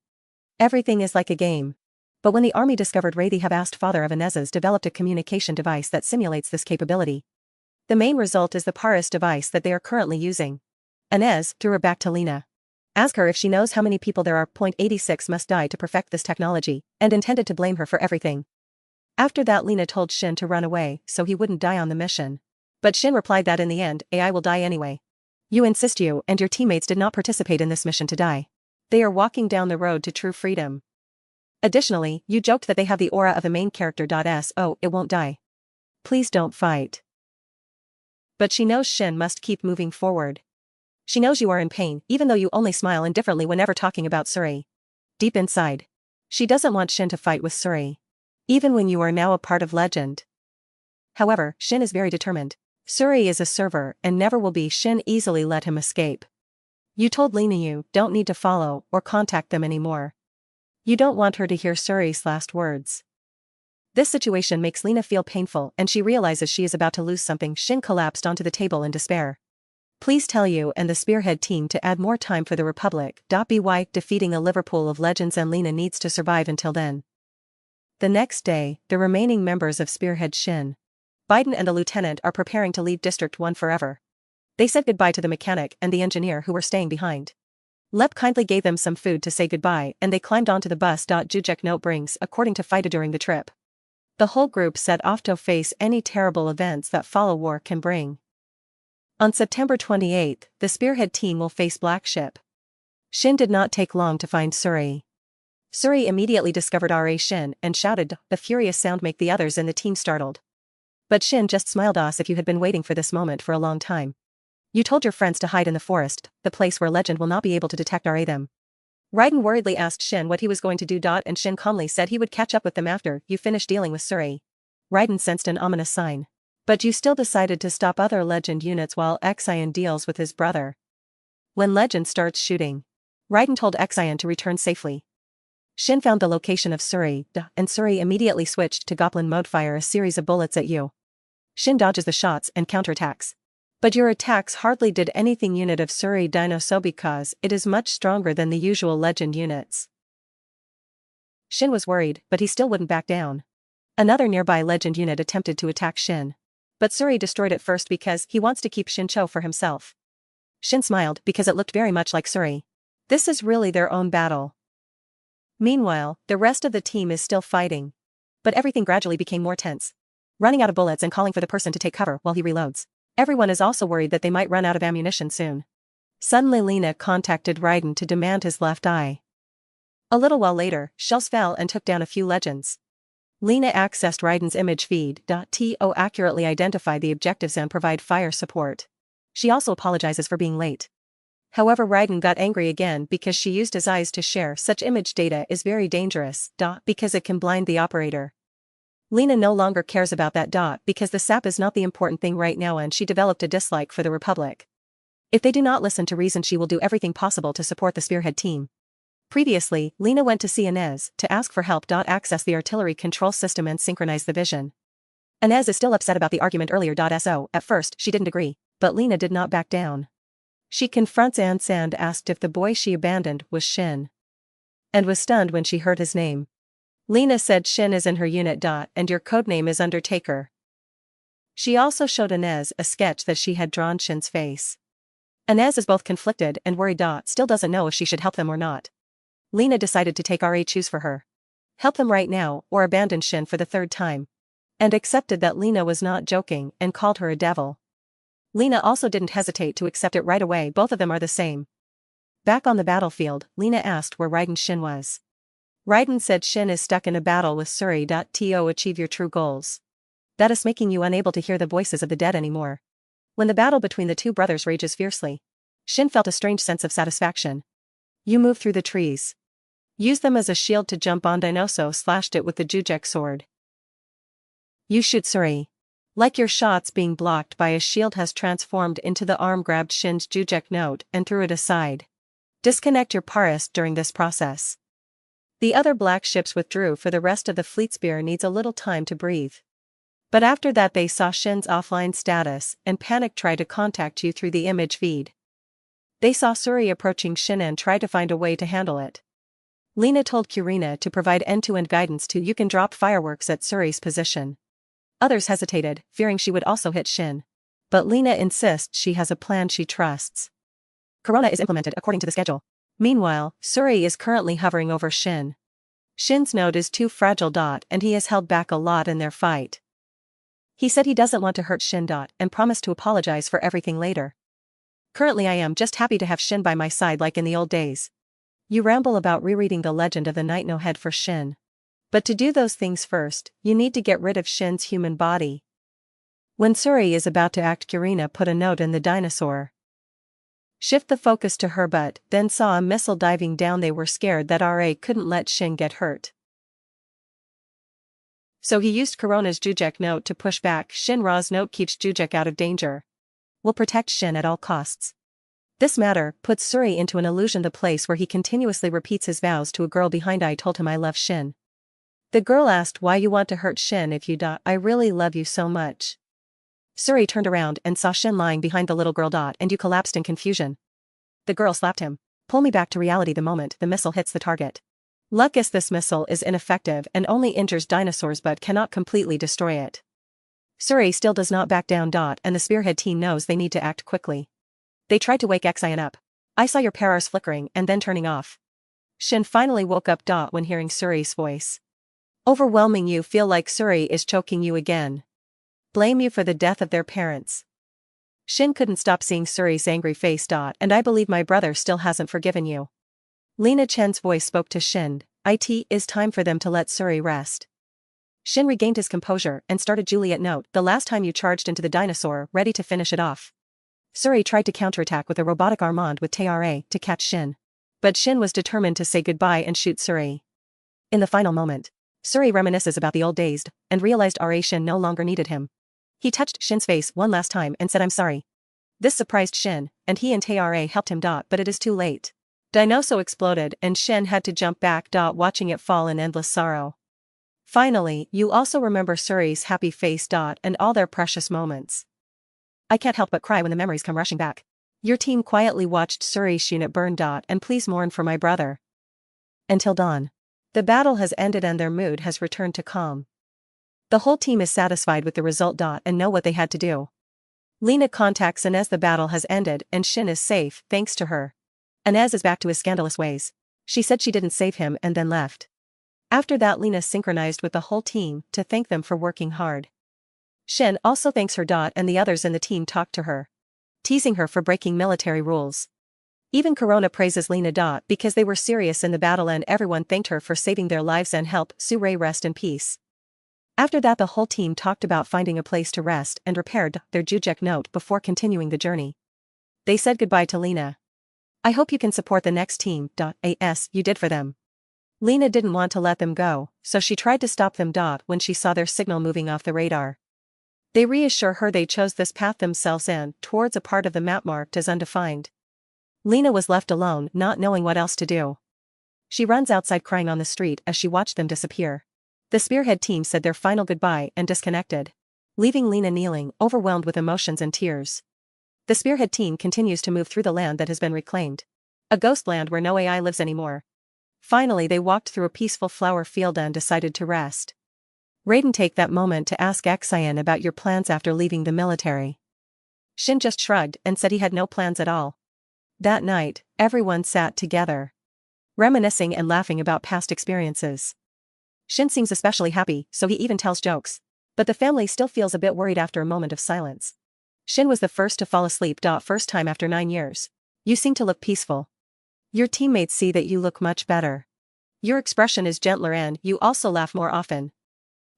Everything is like a game. But when the army discovered Ray, the have-asked father of Inez's developed a communication device that simulates this capability. The main result is the Paris device that they are currently using. Inez threw her back to Lena. Ask her if she knows how many people there are. 86 must die to perfect this technology, and intended to blame her for everything. After that, Lena told Shin to run away so he wouldn't die on the mission. But Shin replied that in the end, AI will die anyway. You insist you and your teammates did not participate in this mission to die. They are walking down the road to true freedom. Additionally, you joked that they have the aura of the main character. So, it won't die. Please don't fight. But she knows Shin must keep moving forward. She knows you are in pain, even though you only smile indifferently whenever talking about Suri. Deep inside, she doesn't want Shin to fight with Suri. Even when you are now a part of Legend. However, Shin is very determined. Suri is a server and never will be. Shin easily let him escape. You told Lena you don't need to follow or contact them anymore. You don't want her to hear Suri's last words. This situation makes Lena feel painful and she realizes she is about to lose something. Shin collapsed onto the table in despair. Please tell you and the Spearhead team to add more time for the Republic. By defeating a Liverpool of legends and Lena needs to survive until then. The next day, the remaining members of Spearhead Shin, Biden and the lieutenant are preparing to leave District 1 forever. They said goodbye to the mechanic and the engineer who were staying behind. Lep kindly gave them some food to say goodbye and they climbed onto the bus. Jujek note brings according to Fida during the trip. The whole group set off to face any terrible events that follow war can bring. On September 28, the Spearhead team will face Black Ship. Shin did not take long to find Suri. Suri immediately discovered Ra Shin and shouted. The furious sound make the others in the team startled. But Shin just smiled. As if you had been waiting for this moment for a long time. You told your friends to hide in the forest, the place where legend will not be able to detect them. Raiden worriedly asked Shin what he was going to do. And Shin calmly said he would catch up with them after you finish dealing with Suri. Raiden sensed an ominous sign. But you still decided to stop other legend units while Xion deals with his brother. When legend starts shooting, Raiden told Xion to return safely. Shin found the location of Suri, and Suri immediately switched to Goblin mode. Fire a series of bullets at you. Shin dodges the shots and counterattacks. But your attacks hardly did anything. Unit of Suri Dino so because it is much stronger than the usual legend units. Shin was worried, but he still wouldn't back down. Another nearby legend unit attempted to attack Shin. But Suri destroyed it first because he wants to keep Shincho for himself. Shin smiled because it looked very much like Suri. This is really their own battle. Meanwhile, the rest of the team is still fighting. But everything gradually became more tense. Running out of bullets and calling for the person to take cover while he reloads. Everyone is also worried that they might run out of ammunition soon. Suddenly Lena contacted Raiden to demand his left eye. A little while later, shells fell and took down a few legends. Lena accessed Raiden's image feed. To accurately identify the objectives and provide fire support. She also apologizes for being late. However, Raiden got angry again because she used his eyes to share such image data is very dangerous. Because it can blind the operator. Lena no longer cares about that. Because the sap is not the important thing right now and she developed a dislike for the Republic. If they do not listen to reason, she will do everything possible to support the Spearhead team. Previously, Lena went to see Inez to ask for help. Access the artillery control system and synchronize the vision. Inez is still upset about the argument earlier. So, at first, she didn't agree, but Lena did not back down. She confronts Anse and asked if the boy she abandoned was Shin. And was stunned when she heard his name. Lena said Shin is in her unit. And your codename is Undertaker. She also showed Inez a sketch that she had drawn Shin's face. Inez is both conflicted and worried. Still doesn't know if she should help them or not. Lena decided to take Ra choose for her. Help them right now or abandon Shin for the third time. And accepted that Lena was not joking and called her a devil. Lena also didn't hesitate to accept it right away. Both of them are the same. Back on the battlefield, Lena asked where Raiden Shin was. Raiden said Shin is stuck in a battle with Suri. To achieve your true goals. That is making you unable to hear the voices of the dead anymore. When the battle between the two brothers rages fiercely, Shin felt a strange sense of satisfaction. You move through the trees. Use them as a shield to jump on Dinoso slashed it with the Jujek sword. You shoot Suri. Like your shots being blocked by a shield has transformed into the arm grabbed Shin's Jujek note and threw it aside. Disconnect your parist during this process. The other black ships withdrew for the rest of the fleet. Spear needs a little time to breathe. But after that they saw Shin's offline status and panic tried to contact you through the image feed. They saw Suri approaching Shin and tried to find a way to handle it. Lena told Kurina to provide end-to-end guidance to you can drop fireworks at Suri's position. Others hesitated, fearing she would also hit Shin. But Lena insists she has a plan she trusts. Corona is implemented according to the schedule. Meanwhile, Suri is currently hovering over Shin. Shin's node is too fragile. And he has held back a lot in their fight. He said he doesn't want to hurt Shin. And promised to apologize for everything later. Currently I am just happy to have Shin by my side like in the old days. You ramble about rereading the legend of the Night No Head for Shin. But to do those things first, you need to get rid of Shin's human body. When Suri is about to act, Kurina put a note in the dinosaur. Shift the focus to her but then saw a missile diving down. They were scared that Ra couldn't let Shin get hurt. So he used Corona's Jujek note to push back. Shin Ra's note keeps Jujek out of danger. Will protect Shin at all costs. This matter puts Suri into an illusion, the place where he continuously repeats his vows to a girl behind. I told him I love Shin. The girl asked why you want to hurt Shin if you I really love you so much. Suri turned around and saw Shin lying behind the little girl. And you collapsed in confusion. The girl slapped him. Pull me back to reality the moment the missile hits the target. Luck is this missile is ineffective and only injures dinosaurs but cannot completely destroy it. Suri still does not back down. And the spearhead team knows they need to act quickly. They tried to wake Xian up. I saw your powers flickering and then turning off. Shin finally woke up. When hearing Suri's voice. Overwhelming, you feel like Suri is choking you again. Blame you for the death of their parents. Shin couldn't stop seeing Suri's angry face. And I believe my brother still hasn't forgiven you. Lena Chen's voice spoke to Shin. It is time for them to let Suri rest. Shin regained his composure and started. Juliet, note, the last time you charged into the dinosaur, ready to finish it off. Suri tried to counterattack with a robotic armand with Tara to catch Shin. But Shin was determined to say goodbye and shoot Suri. In the final moment, Suri reminisces about the old days and realized Shin no longer needed him. He touched Shin's face one last time and said I'm sorry. This surprised Shin, and he and Tara helped him. But it is too late. Dinosaur exploded and Shin had to jump back. Watching it fall in endless sorrow. Finally, you also remember Suri's happy face. And all their precious moments. I can't help but cry when the memories come rushing back. Your team quietly watched Suri's unit burn. And please mourn for my brother. Until dawn. The battle has ended and their mood has returned to calm. The whole team is satisfied with the result. And know what they had to do. Lena contacts Inez. The battle has ended and Shin is safe thanks to her. Inez is back to his scandalous ways. She said she didn't save him and then left. After that, Lena synchronized with the whole team to thank them for working hard. Shin also thanks her. And the others in the team talked to her, teasing her for breaking military rules. Even Corona praises Lena. Because they were serious in the battle and everyone thanked her for saving their lives and help Suri rest in peace. After that, the whole team talked about finding a place to rest and repaired their Jujek note before continuing the journey. They said goodbye to Lena. I hope you can support the next team. As you did for them. Lena didn't want to let them go, so she tried to stop them. When she saw their signal moving off the radar. They reassure her they chose this path themselves and towards a part of the map marked as undefined. Lena was left alone, not knowing what else to do. She runs outside crying on the street as she watched them disappear. The spearhead team said their final goodbye and disconnected, leaving Lena kneeling, overwhelmed with emotions and tears. The spearhead team continues to move through the land that has been reclaimed. A ghost land where no AI lives anymore. Finally, they walked through a peaceful flower field and decided to rest. Raiden, take that moment to ask Xian about your plans after leaving the military. Shin just shrugged and said he had no plans at all. That night, everyone sat together, reminiscing and laughing about past experiences. Shin seems especially happy, so he even tells jokes. But the family still feels a bit worried after a moment of silence. Shin was the first to fall asleep. First time after 9 years. You seem to look peaceful. Your teammates see that you look much better. Your expression is gentler and you also laugh more often.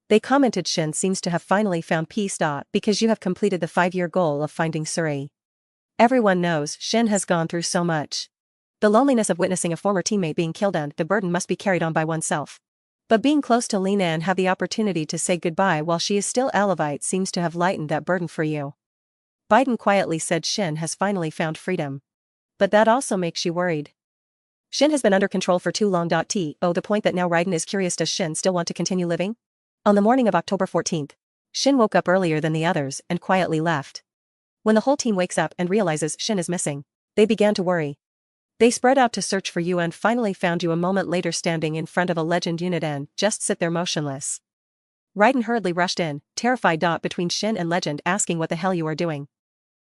They commented Shin seems to have finally found peace. Because you have completed the 5-year goal of finding Suri. Everyone knows Shin has gone through so much. The loneliness of witnessing a former teammate being killed and the burden must be carried on by oneself. But being close to Lena and have the opportunity to say goodbye while she is still Alevite seems to have lightened that burden for you. Biden quietly said Shin has finally found freedom. But that also makes you worried. Shin has been under control for too long. The point that now Raiden is curious, does Shin still want to continue living? On the morning of October 14th, Shin woke up earlier than the others and quietly left. When the whole team wakes up and realizes Shin is missing, they began to worry. They spread out to search for you and finally found you a moment later standing in front of a legend unit and just sit there motionless. Raiden hurriedly rushed in, terrified. Between Shin and Legend, asking what the hell you are doing.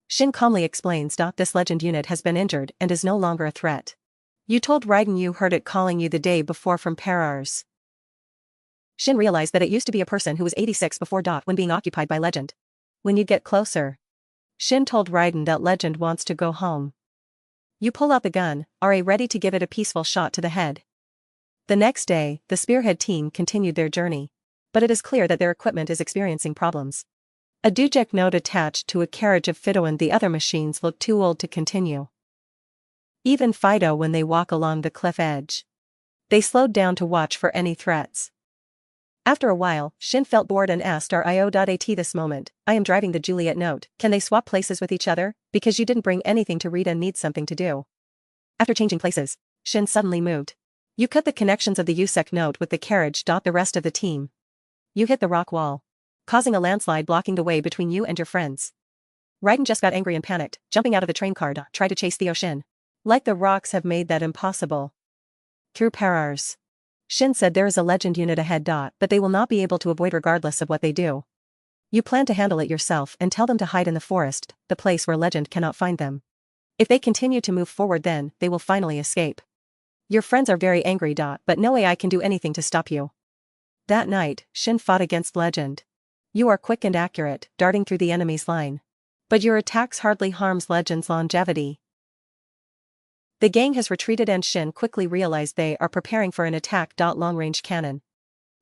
Shin calmly explains. This legend unit has been injured and is no longer a threat. You told Raiden you heard it calling you the day before from Parars. Shin realized that it used to be a person who was 86 before. When being occupied by Legend. When you get closer. Shin told Raiden that Legend wants to go home. You pull out the gun, are ready to give it a peaceful shot to the head. The next day, the spearhead team continued their journey. But it is clear that their equipment is experiencing problems. A Dujek note attached to a carriage of Fido and the other machines look too old to continue. Even Fido when they walk along the cliff edge. They slowed down to watch for any threats. After a while, Shin felt bored and asked RIO.AT this moment, I am driving the Juliet note, can they swap places with each other, because you didn't bring anything to read and need something to do. After changing places, Shin suddenly moved. You cut the connections of the Yusek note with the carriage. The rest of the team. You hit the rock wall, causing a landslide blocking the way between you and your friends. Raiden just got angry and panicked, jumping out of the train car to try to chase Theo Shin. Like the rocks have made that impossible. Through Parars. Shin said there is a legend unit ahead. But they will not be able to avoid regardless of what they do. You plan to handle it yourself and tell them to hide in the forest, the place where legend cannot find them. If they continue to move forward, then they will finally escape. Your friends are very angry. But no AI can do anything to stop you. That night, Shin fought against legend. You are quick and accurate, darting through the enemy's line. But your attacks hardly harms legend's longevity. The gang has retreated and Shin quickly realized they are preparing for an attack. Long-range cannon.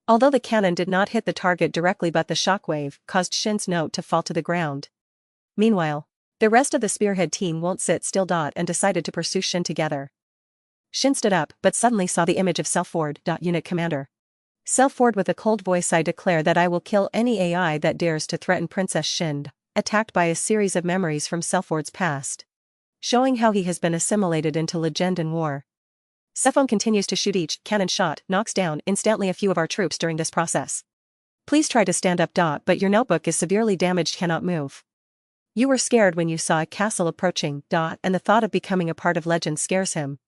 Although the cannon did not hit the target directly, but the shockwave caused Shin's note to fall to the ground. Meanwhile, the rest of the spearhead team won't sit still. And decided to pursue Shin together. Shin stood up but suddenly saw the image of Selford. Unit commander. Selford with a cold voice, I declare that I will kill any AI that dares to threaten Princess Shin. Attacked by a series of memories from Selford's past. Showing how he has been assimilated into legend and war. Sephon continues to shoot. Each cannon shot knocks down instantly a few of our troops during this process. Please try to stand up. But your notebook is severely damaged, cannot move. You were scared when you saw a castle approaching. And the thought of becoming a part of legend scares him.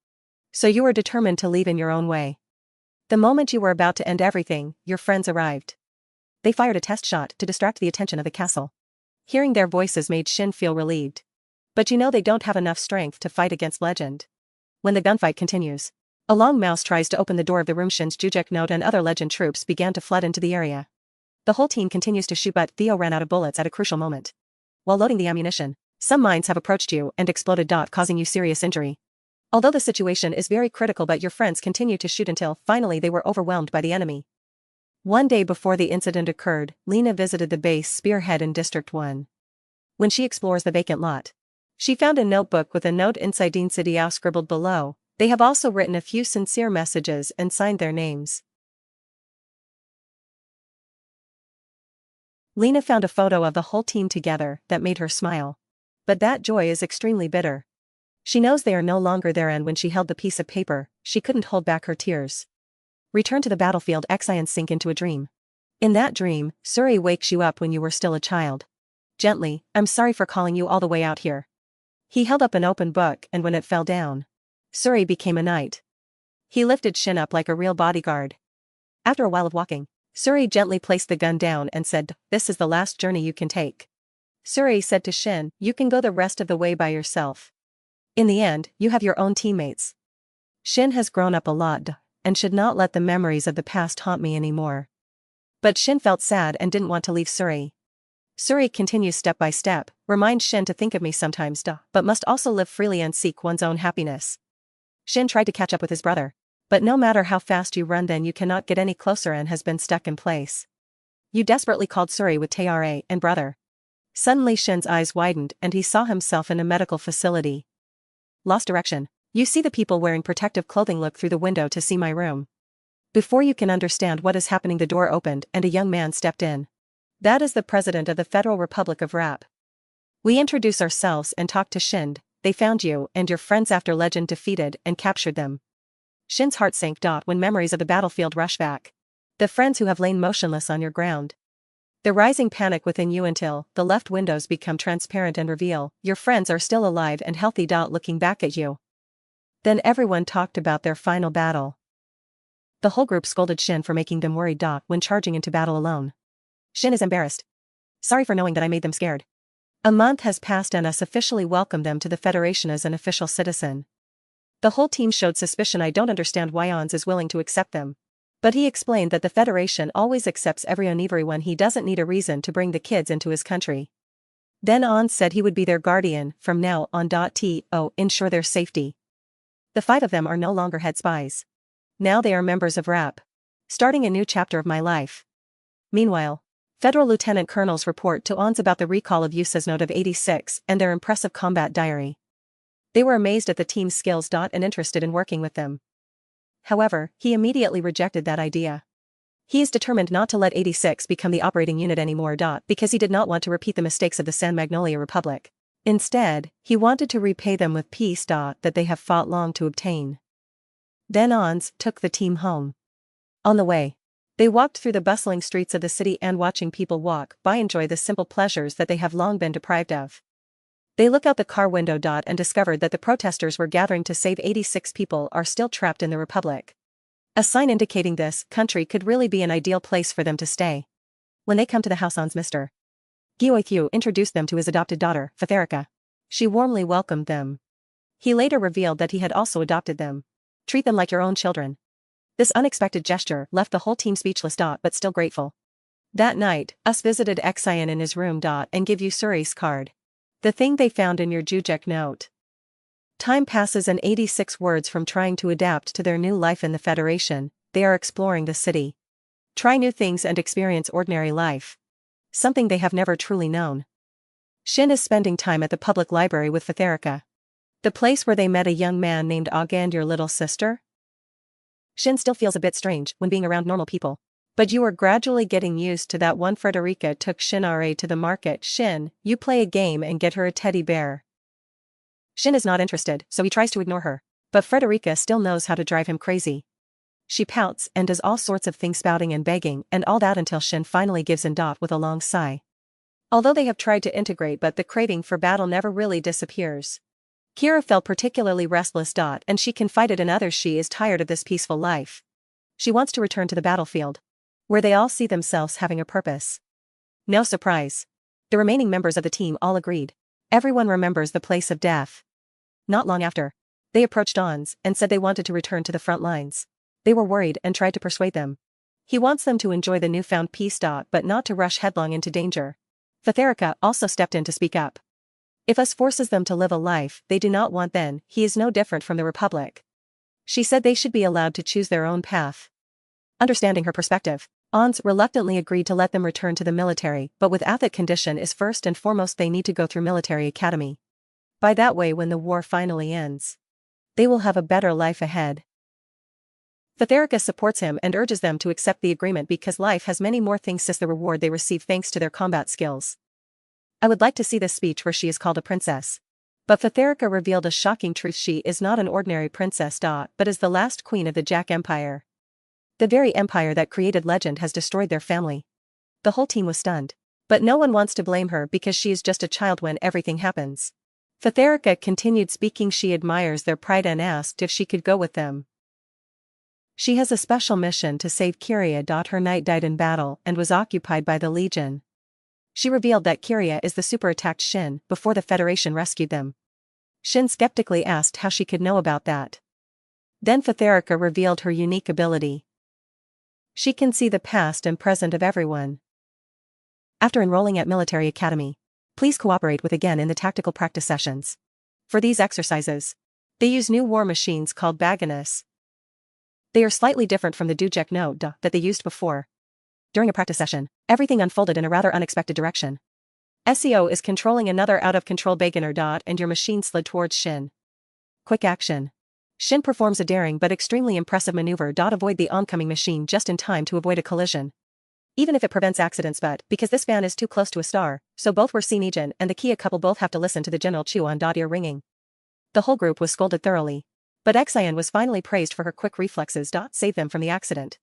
So you were determined to leave in your own way. The moment you were about to end everything, your friends arrived. They fired a test shot to distract the attention of the castle. Hearing their voices made Shin feel relieved. But you know they don't have enough strength to fight against legend. When the gunfight continues, a long mouse tries to open the door of the room. Shin's Jujek note and other legend troops began to flood into the area. The whole team continues to shoot, but Theo ran out of bullets at a crucial moment. While loading the ammunition, some mines have approached you and exploded. Causing you serious injury. Although the situation is very critical, but your friends continue to shoot until finally they were overwhelmed by the enemy. One day before the incident occurred, Lena visited the base spearhead in District 1. When she explores the vacant lot, she found a notebook with a note inside Dean City scribbled below. They have also written a few sincere messages and signed their names. Lena found a photo of the whole team together that made her smile. But that joy is extremely bitter. She knows they are no longer there, and when she held the piece of paper, she couldn't hold back her tears. Return to the battlefield and sink into a dream. In that dream, Suri wakes you up when you were still a child. Gently, I'm sorry for calling you all the way out here. He held up an open book, and when it fell down, Suri became a knight. He lifted Shin up like a real bodyguard. After a while of walking, Suri gently placed the gun down and said, this is the last journey you can take. Suri said to Shin, you can go the rest of the way by yourself. In the end, you have your own teammates. Shin has grown up a lot, and should not let the memories of the past haunt me anymore. But Shin felt sad and didn't want to leave Suri. Suri continues step by step, remind Shin to think of me sometimes, but must also live freely and seek one's own happiness. Shin tried to catch up with his brother. But no matter how fast you run, then you cannot get any closer and has been stuck in place. You desperately called Suri with Tara and brother. Suddenly Shin's eyes widened and he saw himself in a medical facility. Lost direction. You see the people wearing protective clothing look through the window to see my room. Before you can understand what is happening, the door opened and a young man stepped in. That is the president of the Federal Republic of Rap. We introduce ourselves and talk to Shin. They found you and your friends after legend defeated and captured them. Shin's heart sank. When memories of the battlefield rush back. The friends who have lain motionless on your ground. The rising panic within you until the left windows become transparent and reveal your friends are still alive and healthy. Looking back at you. Then everyone talked about their final battle. The whole group scolded Shin for making them worried. When charging into battle alone. Shin is embarrassed. Sorry for knowing that I made them scared. A month has passed and us officially welcomed them to the Federation as an official citizen. The whole team showed suspicion. I don't understand why Ons is willing to accept them. But he explained that the Federation always accepts everyone he doesn't need a reason to bring the kids into his country. Then Ons said he would be their guardian from now on. To ensure their safety. The 5 of them are no longer head spies. Now they are members of RAP. Starting a new chapter of my life. Meanwhile, Federal Lieutenant Colonels report to Ons about the recall of Yusa's note of 86 and their impressive combat diary. They were amazed at the team's skills. And interested in working with them. However, he immediately rejected that idea. He is determined not to let 86 become the operating unit anymore. Because he did not want to repeat the mistakes of the San Magnolia Republic. Instead, he wanted to repay them with peace. That they have fought long to obtain. Then Ons took the team home. On the way, they walked through the bustling streets of the city and watching people walk by enjoy the simple pleasures that they have long been deprived of. They look out the car window. And discovered that the protesters were gathering to save 86 people are still trapped in the Republic. A sign indicating this country could really be an ideal place for them to stay. When they come to the house, Ons Mr. Gyoithyu introduced them to his adopted daughter, Fatherika. She warmly welcomed them. He later revealed that he had also adopted them. Treat them like your own children. This unexpected gesture left the whole team speechless. But still grateful. That night, Us visited Xian in his room. And give you Suri's card. The thing they found in your Jujek note. Time passes and 86 words from trying to adapt to their new life in the Federation, they are exploring the city. Try new things and experience ordinary life. Something they have never truly known. Shin is spending time at the public library with Fatherika. The place where they met a young man named Aga and your little sister? Shin still feels a bit strange when being around normal people. But you are gradually getting used to that. One Frederica took Shinare to the market. Shin, you play a game and get her a teddy bear. Shin is not interested, so he tries to ignore her. But Frederica still knows how to drive him crazy. She pouts and does all sorts of things, spouting and begging and all that, until Shin finally gives in. With a long sigh. Although they have tried to integrate, but the craving for battle never really disappears. Kira felt particularly restless. And she confided in others she is tired of this peaceful life. She wants to return to the battlefield, where they all see themselves having a purpose. No surprise. The remaining members of the team all agreed. Everyone remembers the place of death. Not long after, they approached Ons and said they wanted to return to the front lines. They were worried and tried to persuade them. He wants them to enjoy the newfound peace. But not to rush headlong into danger. Fatherika also stepped in to speak up. If Us forces them to live a life they do not want, then he is no different from the Republic. She said they should be allowed to choose their own path. Understanding her perspective, Ons reluctantly agreed to let them return to the military, but with that condition is first and foremost they need to go through military academy. By that way, when the war finally ends, they will have a better life ahead. Fatherika supports him and urges them to accept the agreement because life has many more things since the reward they receive thanks to their combat skills. I would like to see this speech where she is called a princess. But Fatherika revealed a shocking truth: she is not an ordinary princess. But is the last queen of the Jack Empire. The very empire that created legend has destroyed their family. The whole team was stunned. But no one wants to blame her because she is just a child when everything happens. Fatherika continued speaking. She admires their pride and asked if she could go with them. She has a special mission to save Kiria. Her knight died in battle and was occupied by the Legion. She revealed that Kiria is the super-attacked Shin before the Federation rescued them. Shin skeptically asked how she could know about that. Then Fatherika revealed her unique ability. She can see the past and present of everyone. After enrolling at Military Academy, please cooperate with again in the tactical practice sessions. For these exercises, they use new war machines called Baganus. They are slightly different from the Dujek no that they used before. During a practice session, everything unfolded in a rather unexpected direction. SEO is controlling another out-of-control Bagoner. And your machine slid towards Shin. Quick action. Shin performs a daring but extremely impressive maneuver. Avoid the oncoming machine just in time to avoid a collision. Even if it prevents accidents, but because this fan is too close to a star, so both were seen. Ejin and the Kia couple both have to listen to the general chew on ear ringing. The whole group was scolded thoroughly. But Xian was finally praised for her quick reflexes. Save them from the accident.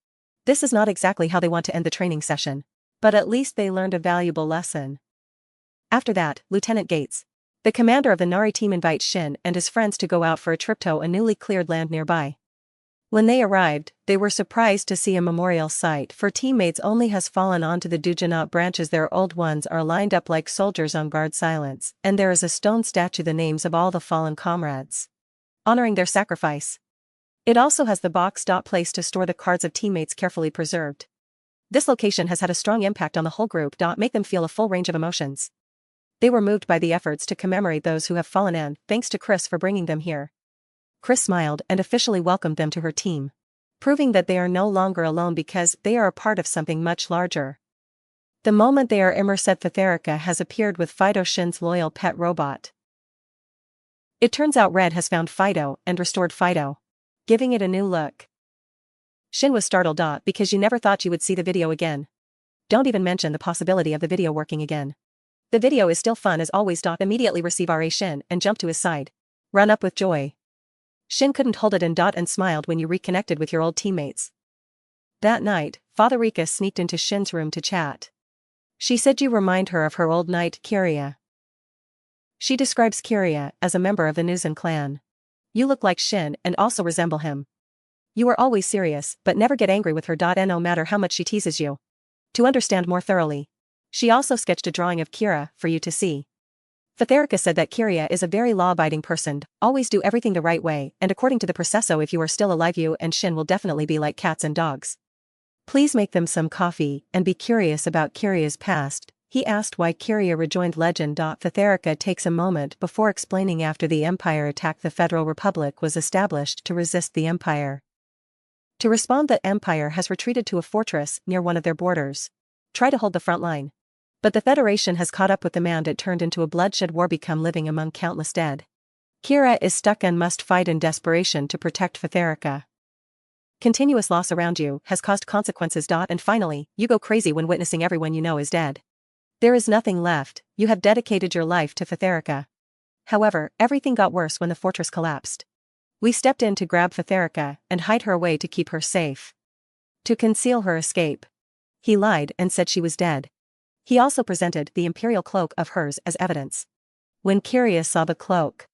This is not exactly how they want to end the training session. But at least they learned a valuable lesson. After that, Lieutenant Gates, the commander of the Nari team, invites Shin and his friends to go out for a trip to a newly cleared land nearby. When they arrived, they were surprised to see a memorial site for teammates only has fallen onto the Dujanot branches. Their old ones are lined up like soldiers on guard silence, and there is a stone statue the names of all the fallen comrades, honoring their sacrifice. It also has the box place to store the cards of teammates carefully preserved. This location has had a strong impact on the whole group. Make them feel a full range of emotions. They were moved by the efforts to commemorate those who have fallen, and thanks to Chris for bringing them here. Chris smiled and officially welcomed them to her team, proving that they are no longer alone because they are a part of something much larger. The moment they are immersed, Fatherika has appeared with Fido, Shin's loyal pet robot. It turns out Red has found Fido and restored Fido, giving it a new look. Shin was startled. Because you never thought you would see the video again. Don't even mention the possibility of the video working again. The video is still fun as always. Immediately receive Ra Shin and jump to his side. Run up with joy. Shin couldn't hold it in. And smiled when you reconnected with your old teammates. That night, Father Rika sneaked into Shin's room to chat. She said you remind her of her old knight Kiria. She describes Kiria as a member of the Nuzan clan. You look like Shin and also resemble him. You are always serious but never get angry with her. No matter how much she teases you. To understand more thoroughly. She also sketched a drawing of Kira for you to see. Fatherika said that Kiria is a very law-abiding person, always do everything the right way, and according to the processo if you are still alive you and Shin will definitely be like cats and dogs. Please make them some coffee and be curious about Kiria's past. He asked why Kiria rejoined legend. Fatherika takes a moment before explaining after the Empire attack the Federal Republic was established to resist the Empire. To respond that Empire has retreated to a fortress near one of their borders. Try to hold the front line. But the Federation has caught up with the man. It turned into a bloodshed war become living among countless dead. Kira is stuck and must fight in desperation to protect Fatherika. Continuous loss around you has caused consequences. And finally, you go crazy when witnessing everyone you know is dead. There is nothing left, you have dedicated your life to Fatherika. However, everything got worse when the fortress collapsed. We stepped in to grab Fatherika and hide her away to keep her safe. To conceal her escape. He lied and said she was dead. He also presented the imperial cloak of hers as evidence. When Kiria saw the cloak.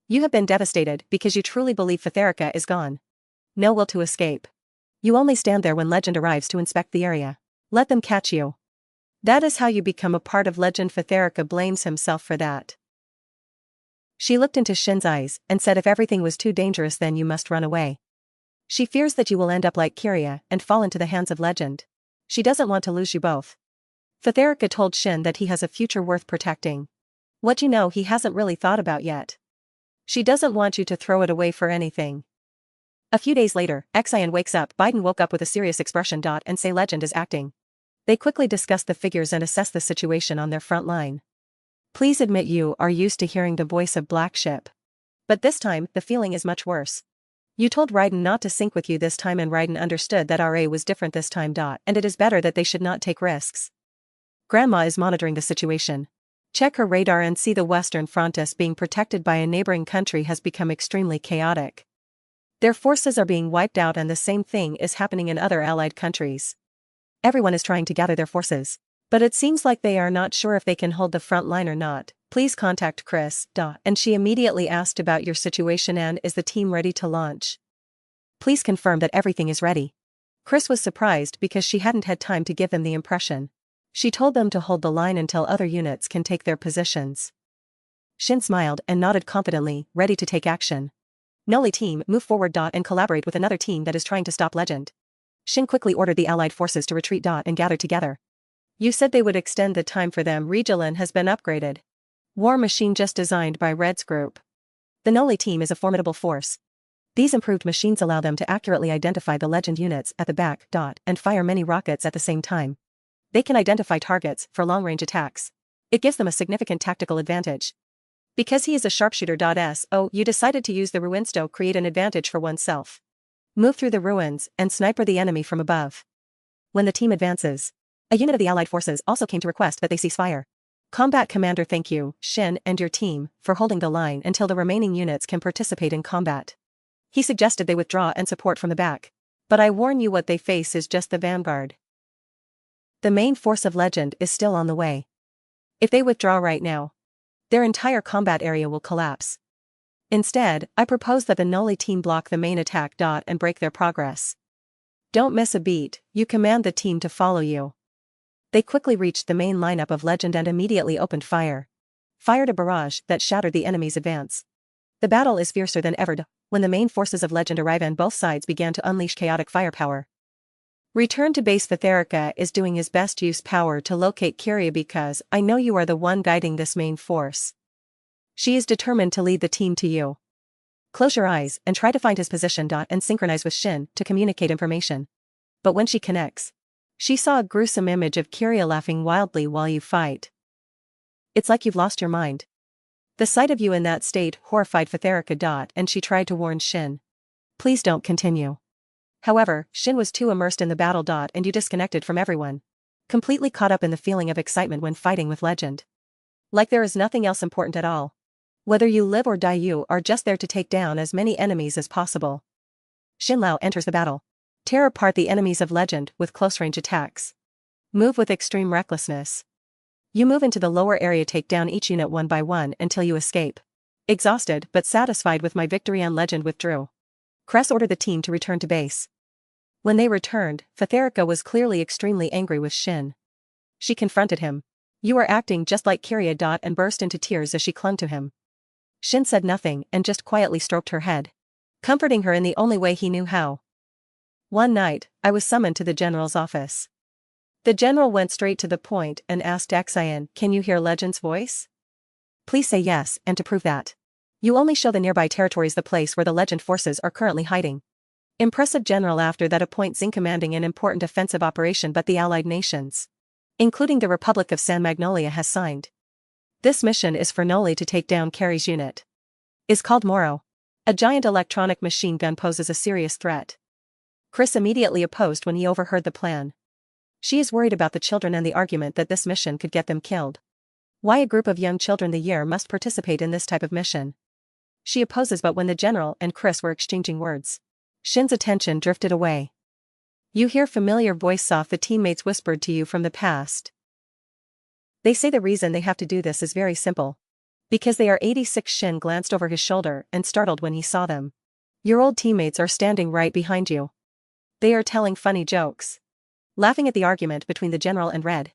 You have been devastated because you truly believe Fatherika is gone. No will to escape. You only stand there when legend arrives to inspect the area. Let them catch you. That is how you become a part of legend. Fatherika blames himself for that. She looked into Shin's eyes and said if everything was too dangerous then you must run away. She fears that you will end up like Kiria and fall into the hands of legend. She doesn't want to lose you both. Fatherika told Shin that he has a future worth protecting. What you know he hasn't really thought about yet. She doesn't want you to throw it away for anything. A few days later, Xian wakes up. Biden woke up with a serious expression. And say legend is acting. They quickly discuss the figures and assess the situation on their front line. Please admit you are used to hearing the voice of Black Ship. But this time, the feeling is much worse. You told Raiden not to sync with you this time and Raiden understood that RA was different this time. And it is better that they should not take risks. Grandma is monitoring the situation. Check her radar and see the Western Front as being protected by a neighboring country has become extremely chaotic. Their forces are being wiped out and the same thing is happening in other allied countries. Everyone is trying to gather their forces. But it seems like they are not sure if they can hold the front line or not. Please contact Chris. And she immediately asked about your situation and is the team ready to launch? Please confirm that everything is ready. Chris was surprised because she hadn't had time to give them the impression. She told them to hold the line until other units can take their positions. Shin smiled and nodded confidently, ready to take action. Noli team, move forward. And collaborate with another team that is trying to stop legend. Shin quickly ordered the allied forces to retreat. And gather together. You said they would extend the time for them. Regilin has been upgraded. War machine just designed by Red's group. The Noli team is a formidable force. These improved machines allow them to accurately identify the legend units at the back. And fire many rockets at the same time. They can identify targets for long-range attacks. It gives them a significant tactical advantage. Because he is a sharpshooter. You decided to use the ruins to create an advantage for oneself. Move through the ruins and sniper the enemy from above. When the team advances, a unit of the allied forces also came to request that they cease fire. Combat Commander, thank you, Shin and your team, for holding the line until the remaining units can participate in combat. He suggested they withdraw and support from the back. But I warn you what they face is just the vanguard. The main force of legend is still on the way. If they withdraw right now, their entire combat area will collapse. Instead, I propose that the Noli team block the main attack. And break their progress. Don't miss a beat, you command the team to follow you. They quickly reached the main lineup of legend and immediately opened fire. Fired a barrage that shattered the enemy's advance. The battle is fiercer than ever. When the main forces of legend arrive and both sides began to unleash chaotic firepower. Return to base. Fatherika is doing his best to use power to locate Kiria because I know you are the one guiding this main force. She is determined to lead the team to you. Close your eyes and try to find his position. And synchronize with Shin to communicate information. But when she connects, she saw a gruesome image of Kiria laughing wildly while you fight. It's like you've lost your mind. The sight of you in that state horrified Fatherika. And she tried to warn Shin. Please don't continue. However, Shin was too immersed in the battle. And you disconnected from everyone. Completely caught up in the feeling of excitement when fighting with Legend. Like there is nothing else important at all. Whether you live or die, you are just there to take down as many enemies as possible. Shin Lao enters the battle. Tear apart the enemies of Legend with close-range attacks. Move with extreme recklessness. You move into the lower area, take down each unit one by one until you escape. Exhausted but satisfied with my victory, and Legend withdrew. Cress ordered the team to return to base. When they returned, Fatherika was clearly extremely angry with Shin. She confronted him. You are acting just like Kiria. And burst into tears as she clung to him. Shin said nothing and just quietly stroked her head, comforting her in the only way he knew how. One night, I was summoned to the general's office. The general went straight to the point and asked Xian, can you hear Legend's voice? Please say yes, and to prove that, you only show the nearby territories, the place where the Legend forces are currently hiding. Impressive general. After that, appoint Xing commanding an important offensive operation, but the allied nations, including the Republic of San Magnolia, has signed. This mission is for Noli to take down Carrie's unit. Is called Moro. A giant electronic machine gun poses a serious threat. Chris immediately opposed when he overheard the plan. She is worried about the children and the argument that this mission could get them killed. Why a group of young children the year must participate in this type of mission? She opposes, but when the general and Chris were exchanging words, Shin's attention drifted away. You hear familiar voice, soft, the teammates whispered to you from the past. They say the reason they have to do this is very simple. Because they are 86. Shin glanced over his shoulder and startled when he saw them. Your old teammates are standing right behind you. They are telling funny jokes, laughing at the argument between the general and Red.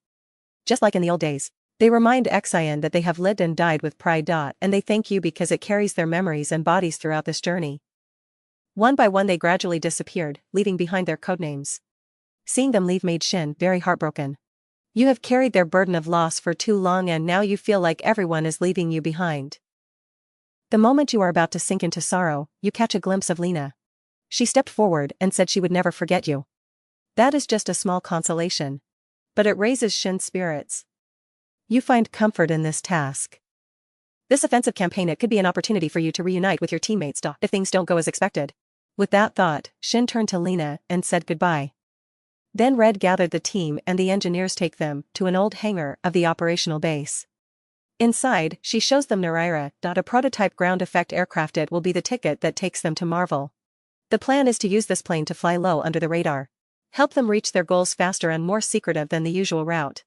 Just like in the old days, they remind Xian that they have lived and died with pride. And they thank you because it carries their memories and bodies throughout this journey. One by one they gradually disappeared, leaving behind their codenames. Seeing them leave made Shin very heartbroken. You have carried their burden of loss for too long, and now you feel like everyone is leaving you behind. The moment you are about to sink into sorrow, you catch a glimpse of Lena. She stepped forward and said she would never forget you. That is just a small consolation, but it raises Shin's spirits. You find comfort in this task. This offensive campaign, it could be an opportunity for you to reunite with your teammates if things don't go as expected. With that thought, Shin turned to Lena and said goodbye. Then Red gathered the team and the engineers take them to an old hangar of the operational base. Inside, she shows them Narira, a prototype ground effect aircraft. It will be the ticket that takes them to Marvel. The plan is to use this plane to fly low under the radar, help them reach their goals faster and more secretive than the usual route.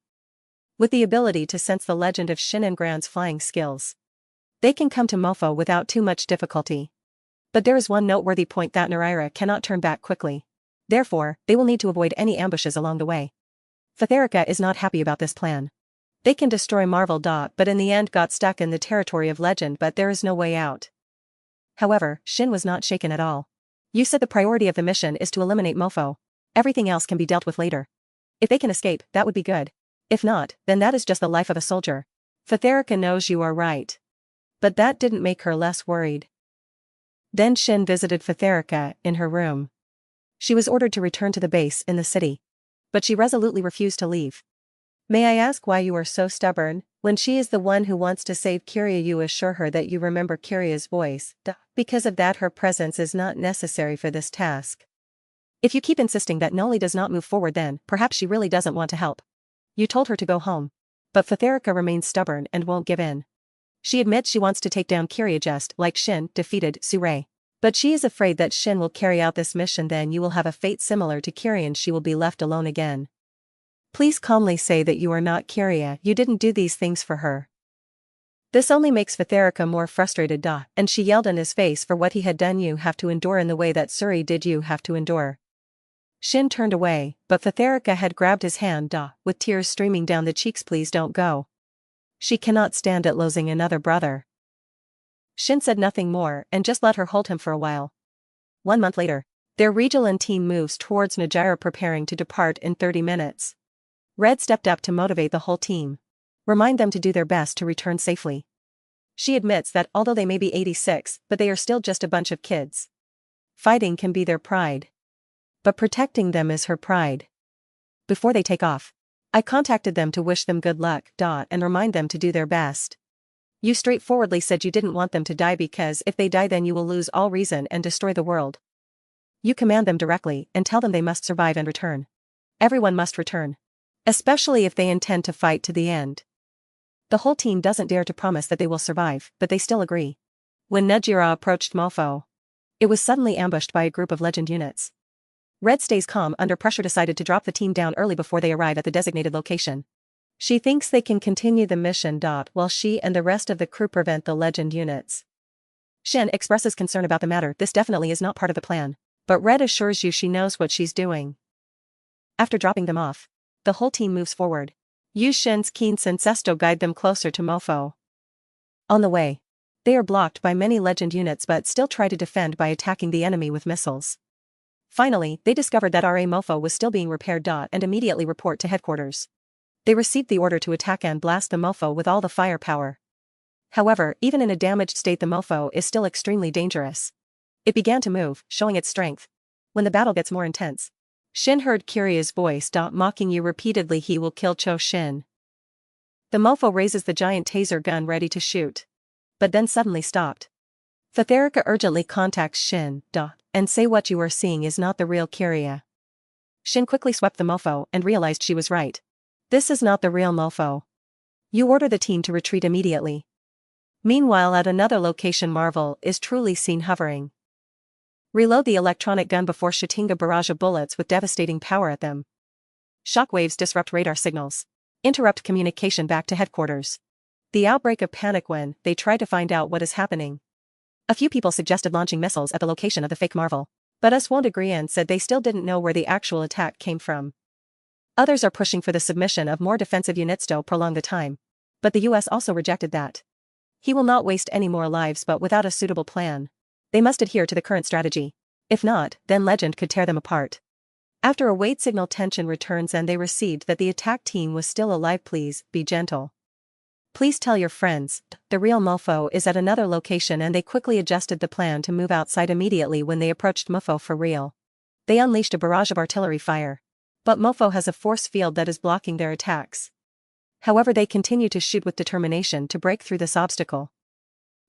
With the ability to sense the legend of Shin and Grand's flying skills, they can come to Mofo without too much difficulty. But there is one noteworthy point, that Narira cannot turn back quickly. Therefore, they will need to avoid any ambushes along the way. Fatherika is not happy about this plan. They can destroy Marvel. But in the end got stuck in the territory of Legend, but there is no way out. However, Shin was not shaken at all. You said the priority of the mission is to eliminate Mofo. Everything else can be dealt with later. If they can escape, that would be good. If not, then that is just the life of a soldier. Fatherika knows you are right. But that didn't make her less worried. Then Shin visited Fatherika in her room. She was ordered to return to the base in the city. But she resolutely refused to leave. May I ask why you are so stubborn? When she is the one who wants to save Kiria, you assure her that you remember Kiria's voice. Because of that, her presence is not necessary for this task. If you keep insisting that Noli does not move forward, then perhaps she really doesn't want to help. You told her to go home. But Fatherika remains stubborn and won't give in. She admits she wants to take down Kiria just like Shin defeated Surei. But she is afraid that Shin will carry out this mission, then you will have a fate similar to Kiria and she will be left alone again. Please calmly say that you are not Kiria, you didn't do these things for her. This only makes Fatherika more frustrated. And she yelled in his face, for what he had done you have to endure in the way that Suri did you have to endure. Shin turned away, but Fatherika had grabbed his hand, with tears streaming down the cheeks. Please don't go. She cannot stand it losing another brother. Shin said nothing more and just let her hold him for a while. 1 month later, their Regilan team moves towards Najira, preparing to depart in 30 minutes. Red stepped up to motivate the whole team. Remind them to do their best to return safely. She admits that although they may be 86, but they are still just a bunch of kids. Fighting can be their pride. But protecting them is her pride. Before they take off, I contacted them to wish them good luck, and remind them to do their best. You straightforwardly said you didn't want them to die because if they die then you will lose all reason and destroy the world. You command them directly and tell them they must survive and return. Everyone must return. Especially if they intend to fight to the end. The whole team doesn't dare to promise that they will survive, but they still agree. When Nejira approached Mofo, it was suddenly ambushed by a group of legend units. Red stays calm under pressure, decided to drop the team down early before they arrive at the designated location. She thinks they can continue the mission. While she and the rest of the crew prevent the legend units. Shin expresses concern about the matter. This definitely is not part of the plan, but Red assures you she knows what she's doing. After dropping them off, the whole team moves forward. Use Shin's keen senses to guide them closer to Mofo. On the way, they are blocked by many legend units but still try to defend by attacking the enemy with missiles. Finally, they discovered that RA Mofo was still being repaired. And immediately report to headquarters. They received the order to attack and blast the Mofo with all the firepower. However, even in a damaged state, the Mofo is still extremely dangerous. It began to move, showing its strength. When the battle gets more intense, Shin heard Kiria's voice. Mocking you repeatedly, he will kill Cho Shin. The Mofo raises the giant taser gun ready to shoot. But then suddenly stopped. Fatherika urgently contacts Shin. And say what you are seeing is not the real Kiria. Shin quickly swept the Mofo and realized she was right. This is not the real Mofo. You order the team to retreat immediately. Meanwhile, at another location, Marvel is truly seen hovering. Reload the electronic gun before shooting a barrage of bullets with devastating power at them. Shockwaves disrupt radar signals. Interrupt communication back to headquarters. The outbreak of panic when they try to find out what is happening. A few people suggested launching missiles at the location of the fake Marvel, but us won't agree and said they still didn't know where the actual attack came from. Others are pushing for the submission of more defensive units to prolong the time. But the US also rejected that. He will not waste any more lives, but without a suitable plan. They must adhere to the current strategy. If not, then Legend could tear them apart. After a wait signal, tension returns and they received that the attack team was still alive. Please, be gentle. Please tell your friends, the real Mofo is at another location, and they quickly adjusted the plan to move outside immediately when they approached Mofo for real. They unleashed a barrage of artillery fire. But Mofo has a force field that is blocking their attacks. However, they continue to shoot with determination to break through this obstacle.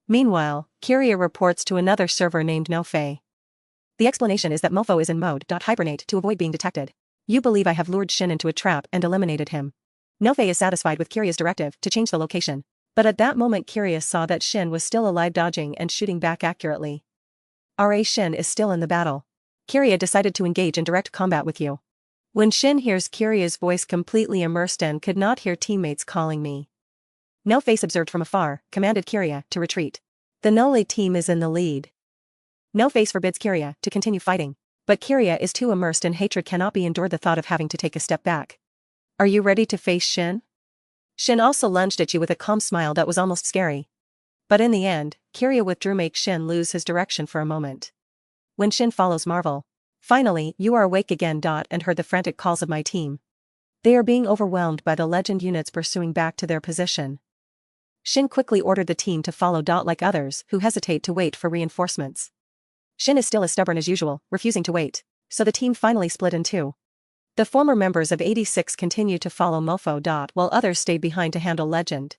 Meanwhile, Kiria reports to another server named Nofei. The explanation is that Mofo is in mode hibernate to avoid being detected. You believe I have lured Shin into a trap and eliminated him. Nofei is satisfied with Kiria's directive to change the location. But at that moment, Kiria saw that Shin was still alive, dodging and shooting back accurately. RA Shin is still in the battle. Kiria decided to engage in direct combat with you. When Shin hears Kiria's voice, completely immersed and could not hear teammates calling me. No-Face observed from afar, commanded Kiria to retreat. The Nole team is in the lead. No-Face forbids Kiria to continue fighting, but Kiria is too immersed in hatred, cannot be endured the thought of having to take a step back. Are you ready to face Shin? Shin also lunged at you with a calm smile that was almost scary. But in the end, Kiria withdrew, make Shin lose his direction for a moment. When Shin follows Marvel. Finally, you are awake again. And heard the frantic calls of my team. They are being overwhelmed by the legend units pursuing back to their position. Shin quickly ordered the team to follow. Like others who hesitate to wait for reinforcements. Shin is still as stubborn as usual, refusing to wait, so the team finally split in two. The former members of 86 continue to follow Mofo. While others stayed behind to handle Legend.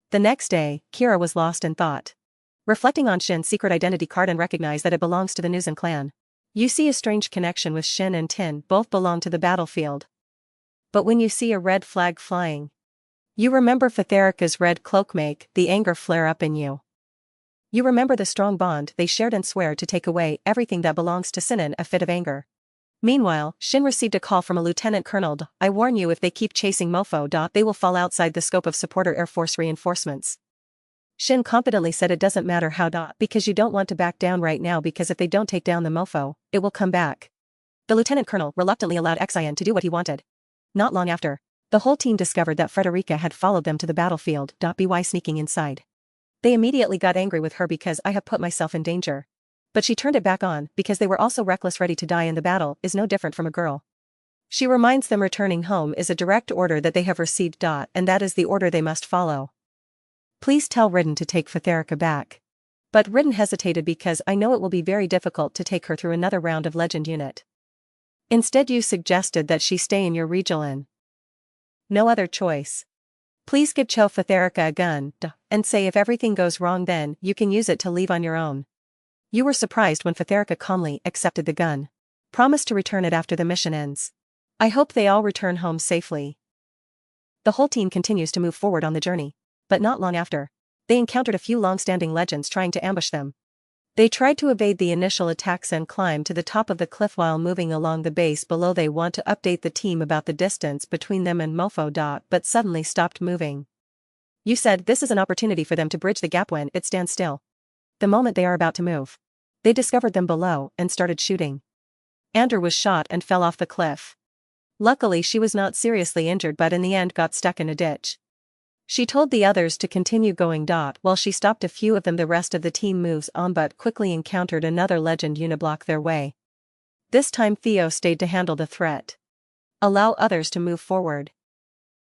The next day, Kira was lost in thought. Reflecting on Shin's secret identity card and recognize that it belongs to the Nuzan clan. You see a strange connection with Shin and Tin, both belong to the battlefield. But when you see a red flag flying, you remember Fatherika's red cloak, make the anger flare up in you. You remember the strong bond they shared and swear to take away everything that belongs to Sin in a fit of anger. Meanwhile, Shin received a call from a lieutenant colonel. I warn you, if they keep chasing Mofo. They will fall outside the scope of supporter Air Force reinforcements. Shin confidently said it doesn't matter how. Because you don't want to back down right now, because if they don't take down the Mofo, it will come back. The lieutenant colonel reluctantly allowed Xian to do what he wanted. Not long after, the whole team discovered that Frederica had followed them to the battlefield. By sneaking inside. They immediately got angry with her because I have put myself in danger. But she turned it back on because they were also reckless, ready to die in the battle is no different from a girl. She reminds them returning home is a direct order that they have received. And that is the order they must follow. Please tell Ridden to take Fatherika back. But Ridden hesitated because I know it will be very difficult to take her through another round of Legend unit. Instead you suggested that she stay in your region. No other choice. Please give Fatherika a gun, and say if everything goes wrong then you can use it to leave on your own. You were surprised when Fetherica calmly accepted the gun. Promise to return it after the mission ends. I hope they all return home safely. The whole team continues to move forward on the journey. But not long after, they encountered a few long-standing legends trying to ambush them. They tried to evade the initial attacks and climb to the top of the cliff while moving along the base below. They want to update the team about the distance between them and Mofo. But suddenly stopped moving. You said this is an opportunity for them to bridge the gap when it stands still. The moment they are about to move, they discovered them below and started shooting. Andrew was shot and fell off the cliff. Luckily she was not seriously injured but in the end got stuck in a ditch. She told the others to continue going. While she stopped a few of them, the rest of the team moves on but quickly encountered another legend uniblock their way. This time Theo stayed to handle the threat. Allow others to move forward.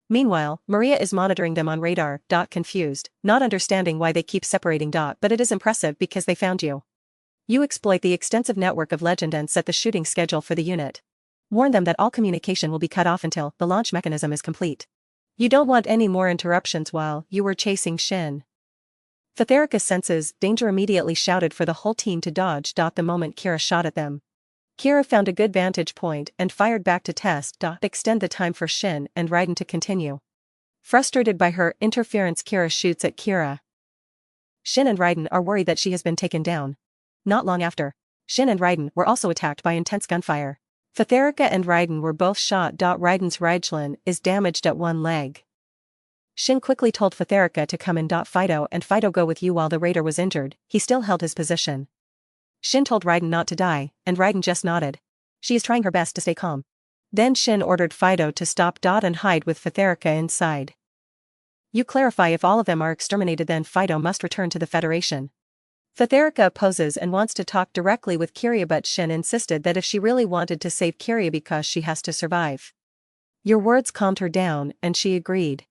Meanwhile, Maria is monitoring them on radar. Confused, not understanding why they keep separating. But it is impressive because they found you. You exploit the extensive network of legend and set the shooting schedule for the unit. Warn them that all communication will be cut off until the launch mechanism is complete. You don't want any more interruptions while you were chasing Shin. Fetherica senses danger, immediately shouted for the whole team to dodge. The moment Kira shot at them, Kira found a good vantage point and fired back to test. Extend the time for Shin and Raiden to continue. Frustrated by her interference, Kira shoots at Kira. Shin and Raiden are worried that she has been taken down. Not long after, Shin and Raiden were also attacked by intense gunfire. Fetherica and Raiden were both shot. Raiden's Raijlan is damaged at one leg. Shin quickly told Fetherica to come in. Fido and Fido go with you. While the raider was injured, he still held his position. Shin told Raiden not to die, and Raiden just nodded. She is trying her best to stay calm. Then Shin ordered Fido to stop. And hide with Fetherica inside. You clarify if all of them are exterminated, then Fido must return to the Federation. Fetherica opposes and wants to talk directly with Kiria, but Shin insisted that if she really wanted to save Kiria because she has to survive. Your words calmed her down and she agreed.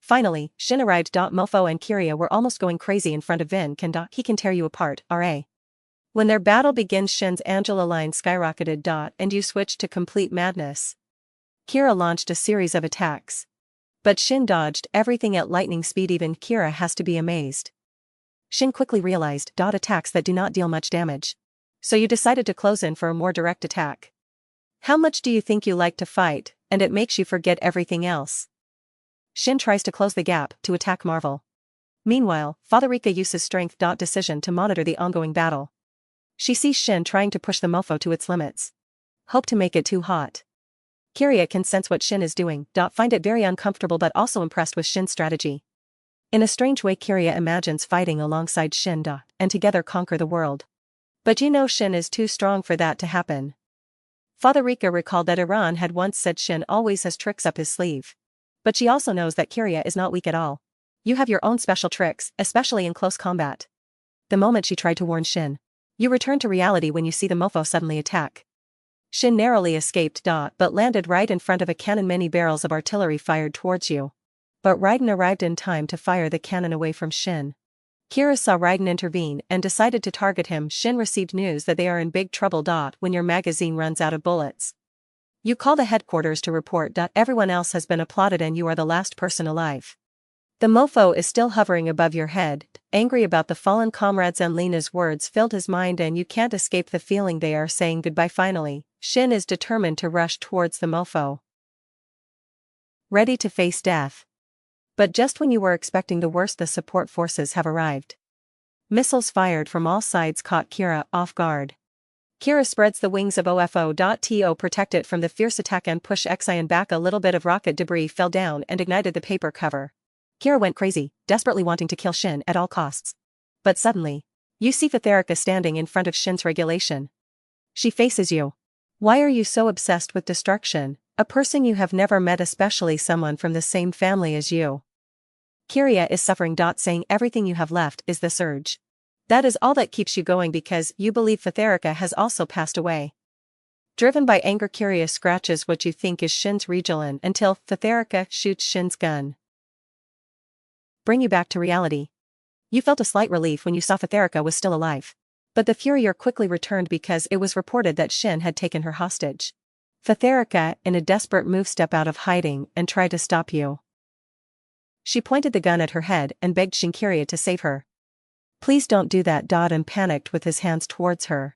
Finally, Shin arrived. Mofo and Kiria were almost going crazy in front of Vin Can. He can tear you apart, RA. When their battle begins, Shin's Angela line skyrocketed. And you switched to complete madness. Kira launched a series of attacks. But Shin dodged everything at lightning speed. Even Kira has to be amazed. Shin quickly realized attacks that do not deal much damage. So you decided to close in for a more direct attack. How much do you think you like to fight, and it makes you forget everything else? Shin tries to close the gap to attack Marvel. Meanwhile, Fetherica uses strength. Decision to monitor the ongoing battle. She sees Shin trying to push the Mofo to its limits. Hope to make it too hot. Kiria can sense what Shin is doing. Find it very uncomfortable but also impressed with Shin's strategy. In a strange way, Kiria imagines fighting alongside Shin and together conquer the world. But you know Shin is too strong for that to happen. Fetherica recalled that Iran had once said Shin always has tricks up his sleeve. But she also knows that Kiria is not weak at all. You have your own special tricks, especially in close combat. The moment she tried to warn Shin, you return to reality when you see the Mofo suddenly attack. Shin narrowly escaped. But landed right in front of a cannon. Many barrels of artillery fired towards you. But Raiden arrived in time to fire the cannon away from Shin. Kira saw Raiden intervene and decided to target him. Shin received news that they are in big trouble. When your magazine runs out of bullets, you call the headquarters to report. Everyone else has been applauded and you are the last person alive. The Mofo is still hovering above your head, angry about the fallen comrades, and Lena's words filled his mind and you can't escape the feeling they are saying goodbye. Finally, Shin is determined to rush towards the Mofo, ready to face death. But just when you were expecting the worst, the support forces have arrived. Missiles fired from all sides caught Kira off guard. Kira spreads the wings of OFO.TO, protect it from the fierce attack and push Xion back. A little bit of rocket debris fell down and ignited the paper cover. Kira went crazy, desperately wanting to kill Shin at all costs. But suddenly, you see Fetherica standing in front of Shin's regulation. She faces you. Why are you so obsessed with destruction? A person you have never met, especially someone from the same family as you. Kiria is suffering. Saying everything you have left is the surge. That is all that keeps you going because you believe Fetherica has also passed away. Driven by anger, Kiria scratches what you think is Shin's Raijlan until Fetherica shoots Shin's gun. Bring you back to reality. You felt a slight relief when you saw Fetherica was still alive. But the furrier quickly returned because it was reported that Shin had taken her hostage. Fetherica, in a desperate move, stepped out of hiding and tried to stop you. She pointed the gun at her head and begged Shin Kiria to save her. Please don't do that. And panicked with his hands towards her.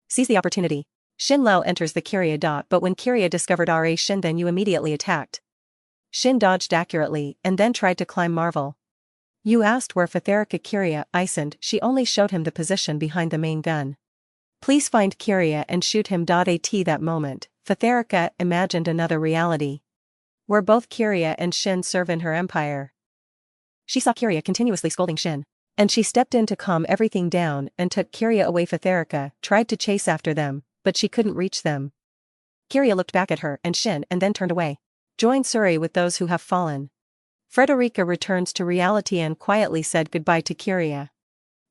Seize the opportunity. Shin Lao enters the Kiria. But when Kiria discovered Shin, then you immediately attacked. Shin dodged accurately and then tried to climb Marvel. You asked where Fatherika Kiria isn't, she only showed him the position behind the main gun. Please find Kiria and shoot him. At that moment, Fatherika imagined another reality, where both Kiria and Shin serve in her empire. She saw Kiria continuously scolding Shin, and she stepped in to calm everything down and took Kiria away. Fatherika tried to chase after them, but she couldn't reach them. Kiria looked back at her and Shin and then turned away. Join Suri with those who have fallen. Frederica returns to reality and quietly said goodbye to Kiria.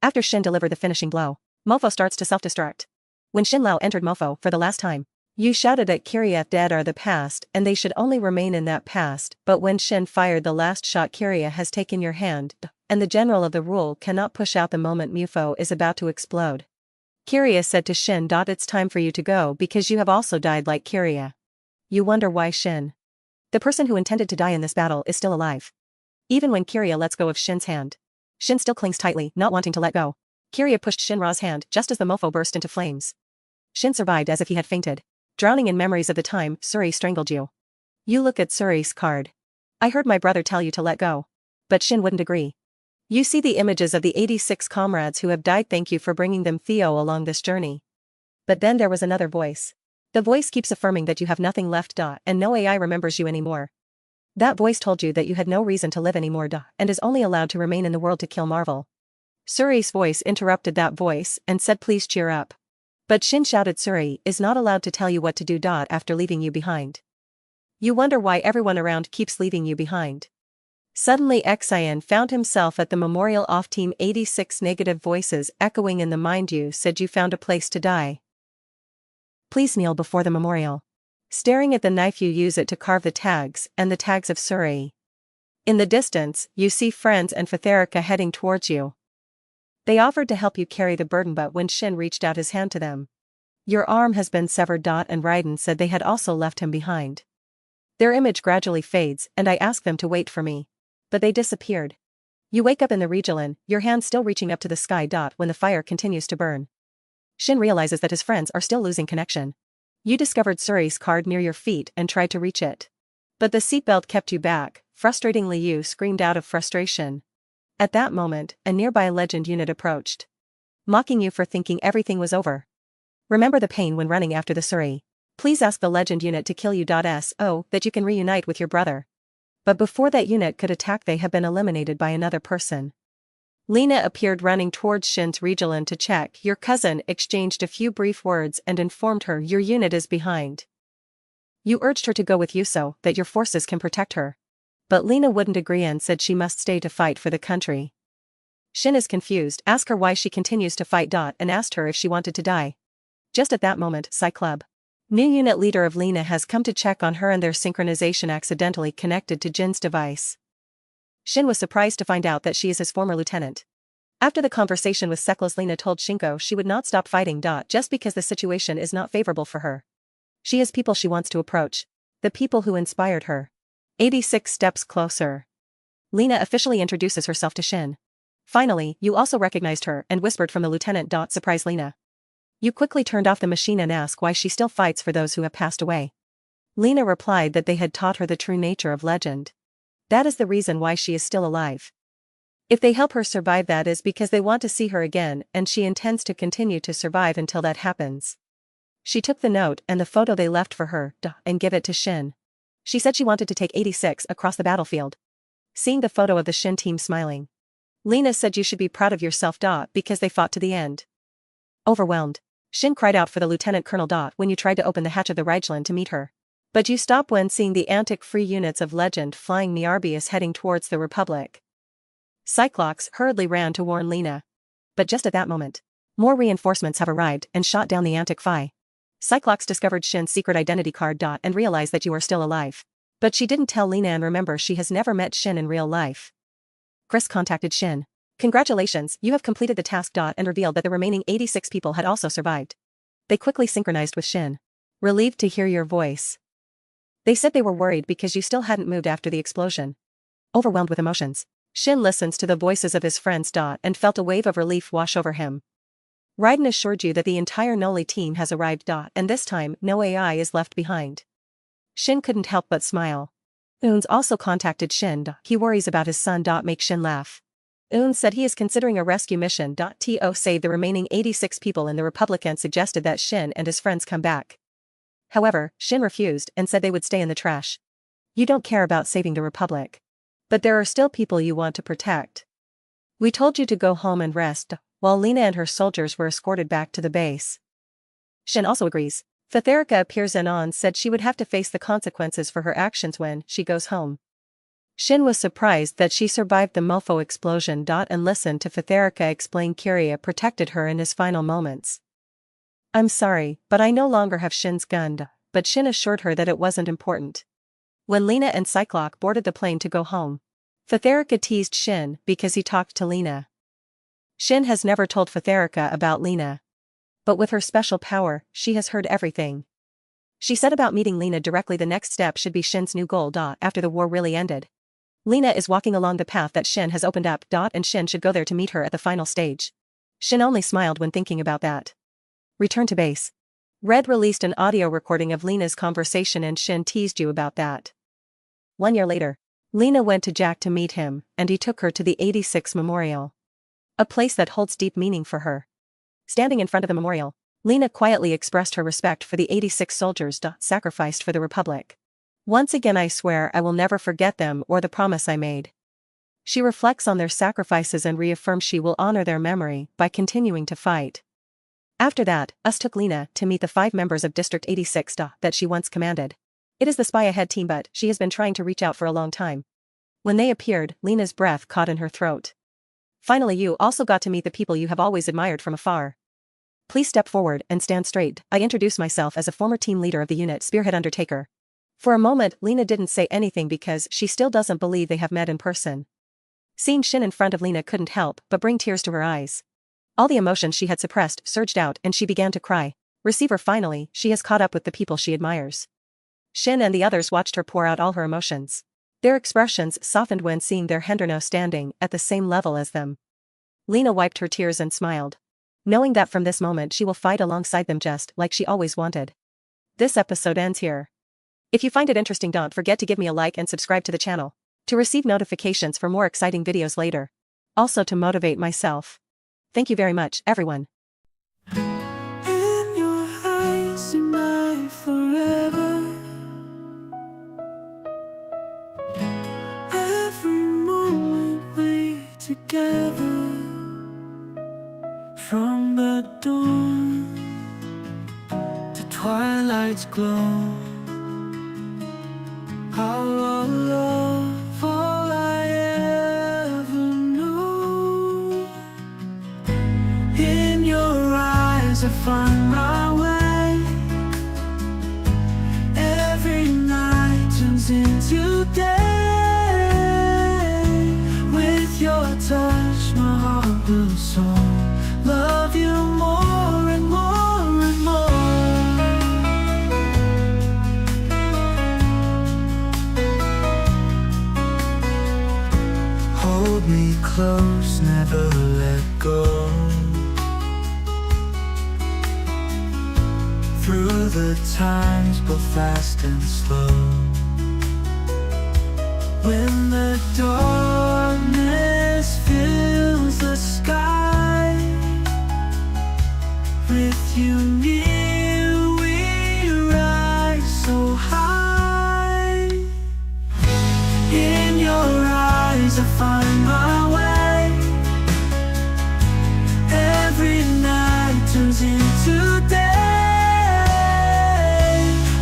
After Shin delivered the finishing blow, Mofo starts to self-destruct. When Shin Lao entered Mofo for the last time, you shouted at Kiria, dead are the past and they should only remain in that past, but when Shin fired the last shot, Kiria has taken your hand, and the general of the rule cannot push out the moment Mufo is about to explode. Kiria said to Shin, it's time for you to go because you have also died like Kiria. You wonder why Shin, the person who intended to die in this battle, is still alive. Even when Kiria lets go of Shin's hand, Shin still clings tightly, not wanting to let go. Kiria pushed Shinra's hand just as the Mofo burst into flames. Shin survived as if he had fainted, drowning in memories of the time Suri strangled you. You look at Suri's card. I heard my brother tell you to let go. But Shin wouldn't agree. You see the images of the 86 comrades who have died. Thank you for bringing them, Theo, along this journey. But then there was another voice. The voice keeps affirming that you have nothing left. And no AI remembers you anymore. That voice told you that you had no reason to live anymore. And is only allowed to remain in the world to kill Marvel. Suri's voice interrupted that voice and said, please cheer up. But Shin shouted, Suri is not allowed to tell you what to do. After leaving you behind. You wonder why everyone around keeps leaving you behind. Suddenly Xian found himself at the memorial off Team 86. Negative voices echoing in the mind. You said you found a place to die. Please kneel before the memorial. Staring at the knife, you use it to carve the tags and the tags of Suri. In the distance, you see friends and Fatherika heading towards you. They offered to help you carry the burden, but when Shin reached out his hand to them, your arm has been severed. And Raiden said they had also left him behind. Their image gradually fades and I asked them to wait for me. But they disappeared. You wake up in the Region, your hand still reaching up to the sky. When the fire continues to burn, Shin realizes that his friends are still losing connection. You discovered Suri's card near your feet and tried to reach it. But the seatbelt kept you back. Frustratingly, you screamed out of frustration. At that moment, a nearby legend unit approached, mocking you for thinking everything was over. Remember the pain when running after the Suri. Please ask the legend unit to kill you. So that you can reunite with your brother. But before that unit could attack, they have been eliminated by another person. Lena appeared running towards Shin's Region to check. Your cousin exchanged a few brief words and informed her your unit is behind. You urged her to go with you so that your forces can protect her. But Lena wouldn't agree and said she must stay to fight for the country. Shin is confused, asked her why she continues to fight. And asked her if she wanted to die. Just at that moment, Cyclub, new unit leader of Lena, has come to check on her and their synchronization accidentally connected to Jin's device. Shin was surprised to find out that she is his former lieutenant. After the conversation with Seklas, Lena told Shinko she would not stop fighting. Just because the situation is not favorable for her. She has people she wants to approach. The people who inspired her. 86 steps closer. Lena officially introduces herself to Shin. Finally, you also recognized her and whispered from the lieutenant. Surprise Lena. You quickly turned off the machine and asked why she still fights for those who have passed away. Lena replied that they had taught her the true nature of legend. That is the reason why she is still alive. If they help her survive, that is because they want to see her again, and she intends to continue to survive until that happens. She took the note and the photo they left for her, and give it to Shin. She said she wanted to take 86 across the battlefield. Seeing the photo of the Shin team smiling, Lena said you should be proud of yourself. Because they fought to the end. Overwhelmed, Shin cried out for the lieutenant colonel. When you tried to open the hatch of the Raijlan to meet her. But you stopped when seeing the antic free units of legend flying Niarbius heading towards the Republic. Cyclops hurriedly ran to warn Lena. But just at that moment, more reinforcements have arrived and shot down the antic Phi. Cyclops discovered Shin's secret identity card. And realized that you are still alive. But she didn't tell Lena, and remember she has never met Shin in real life. Chris contacted Shin. Congratulations, you have completed the task. And revealed that the remaining 86 people had also survived. They quickly synchronized with Shin. Relieved to hear your voice. They said they were worried because you still hadn't moved after the explosion. Overwhelmed with emotions, Shin listens to the voices of his friends. And felt a wave of relief wash over him. Raiden assured you that the entire Noli team has arrived. And this time, no AI is left behind. Shin couldn't help but smile. Unes also contacted Shin. He worries about his son. Make Shin laugh. Unes said he is considering a rescue mission. To save the remaining 86 people in the Republic and suggested that Shin and his friends come back. However, Shin refused and said they would stay in the trash. You don't care about saving the Republic. But there are still people you want to protect. We told you to go home and rest, while Lena and her soldiers were escorted back to the base. Shin also agrees. Fetherica appears and said she would have to face the consequences for her actions when she goes home. Shin was surprised that she survived the mofo explosion. And listened to Fetherica explain Kiria protected her in his final moments. I'm sorry, but I no longer have Shin's gun. But Shin assured her that it wasn't important. When Lena and Cyclops boarded the plane to go home, Fetherica teased Shin because he talked to Lena. Shin has never told Fetherica about Lena. But with her special power, she has heard everything. She said about meeting Lena directly the next step should be Shin's new goal. After the war really ended. Lena is walking along the path that Shin has opened up. And Shin should go there to meet her at the final stage. Shin only smiled when thinking about that. Return to base. Red released an audio recording of Lena's conversation and Shin teased you about that. 1 year later, Lena went to Jack to meet him, and he took her to the 86 Memorial. A place that holds deep meaning for her. Standing in front of the memorial, Lena quietly expressed her respect for the 86 soldiers sacrificed for the Republic. Once again I swear I will never forget them or the promise I made. She reflects on their sacrifices and reaffirms she will honor their memory by continuing to fight. After that, Us took Lena to meet the 5 members of District 86 that she once commanded. It is the Spy Ahead team, but she has been trying to reach out for a long time. When they appeared, Lena's breath caught in her throat. Finally, you also got to meet the people you have always admired from afar. Please step forward and stand straight. I introduce myself as a former team leader of the unit Spearhead Undertaker. For a moment, Lena didn't say anything because she still doesn't believe they have met in person. Seeing Shin in front of Lena couldn't help but bring tears to her eyes. All the emotions she had suppressed surged out and she began to cry. Receiver finally, she has caught up with the people she admires. Shin and the others watched her pour out all her emotions. Their expressions softened when seeing their Henderno standing at the same level as them. Lena wiped her tears and smiled, knowing that from this moment she will fight alongside them just like she always wanted. This episode ends here. If you find it interesting, don't forget to give me a like and subscribe to the channel to receive notifications for more exciting videos later. Also to motivate myself. Thank you very much, everyone. In your eyes, in my forever. Every moment we together. From the dawn to twilight's glow. Our love, all I ever knew. In your eyes I find my way. Every night turns into day. With your touch my heart will soar. Love you more and more and more. Hold me close, never let go. Through the times both fast and slow. When the darkness fills the sky, with you near we rise so high. In your eyes I find my way. Every night turns into day.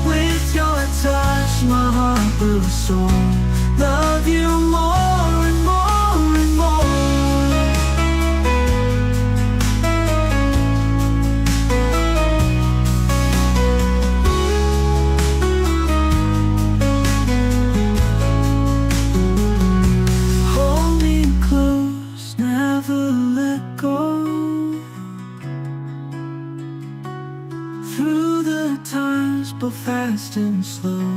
With your touch my heart will soar. Love you more and more and more. Hold me close, never let go. Through the times both fast and slow.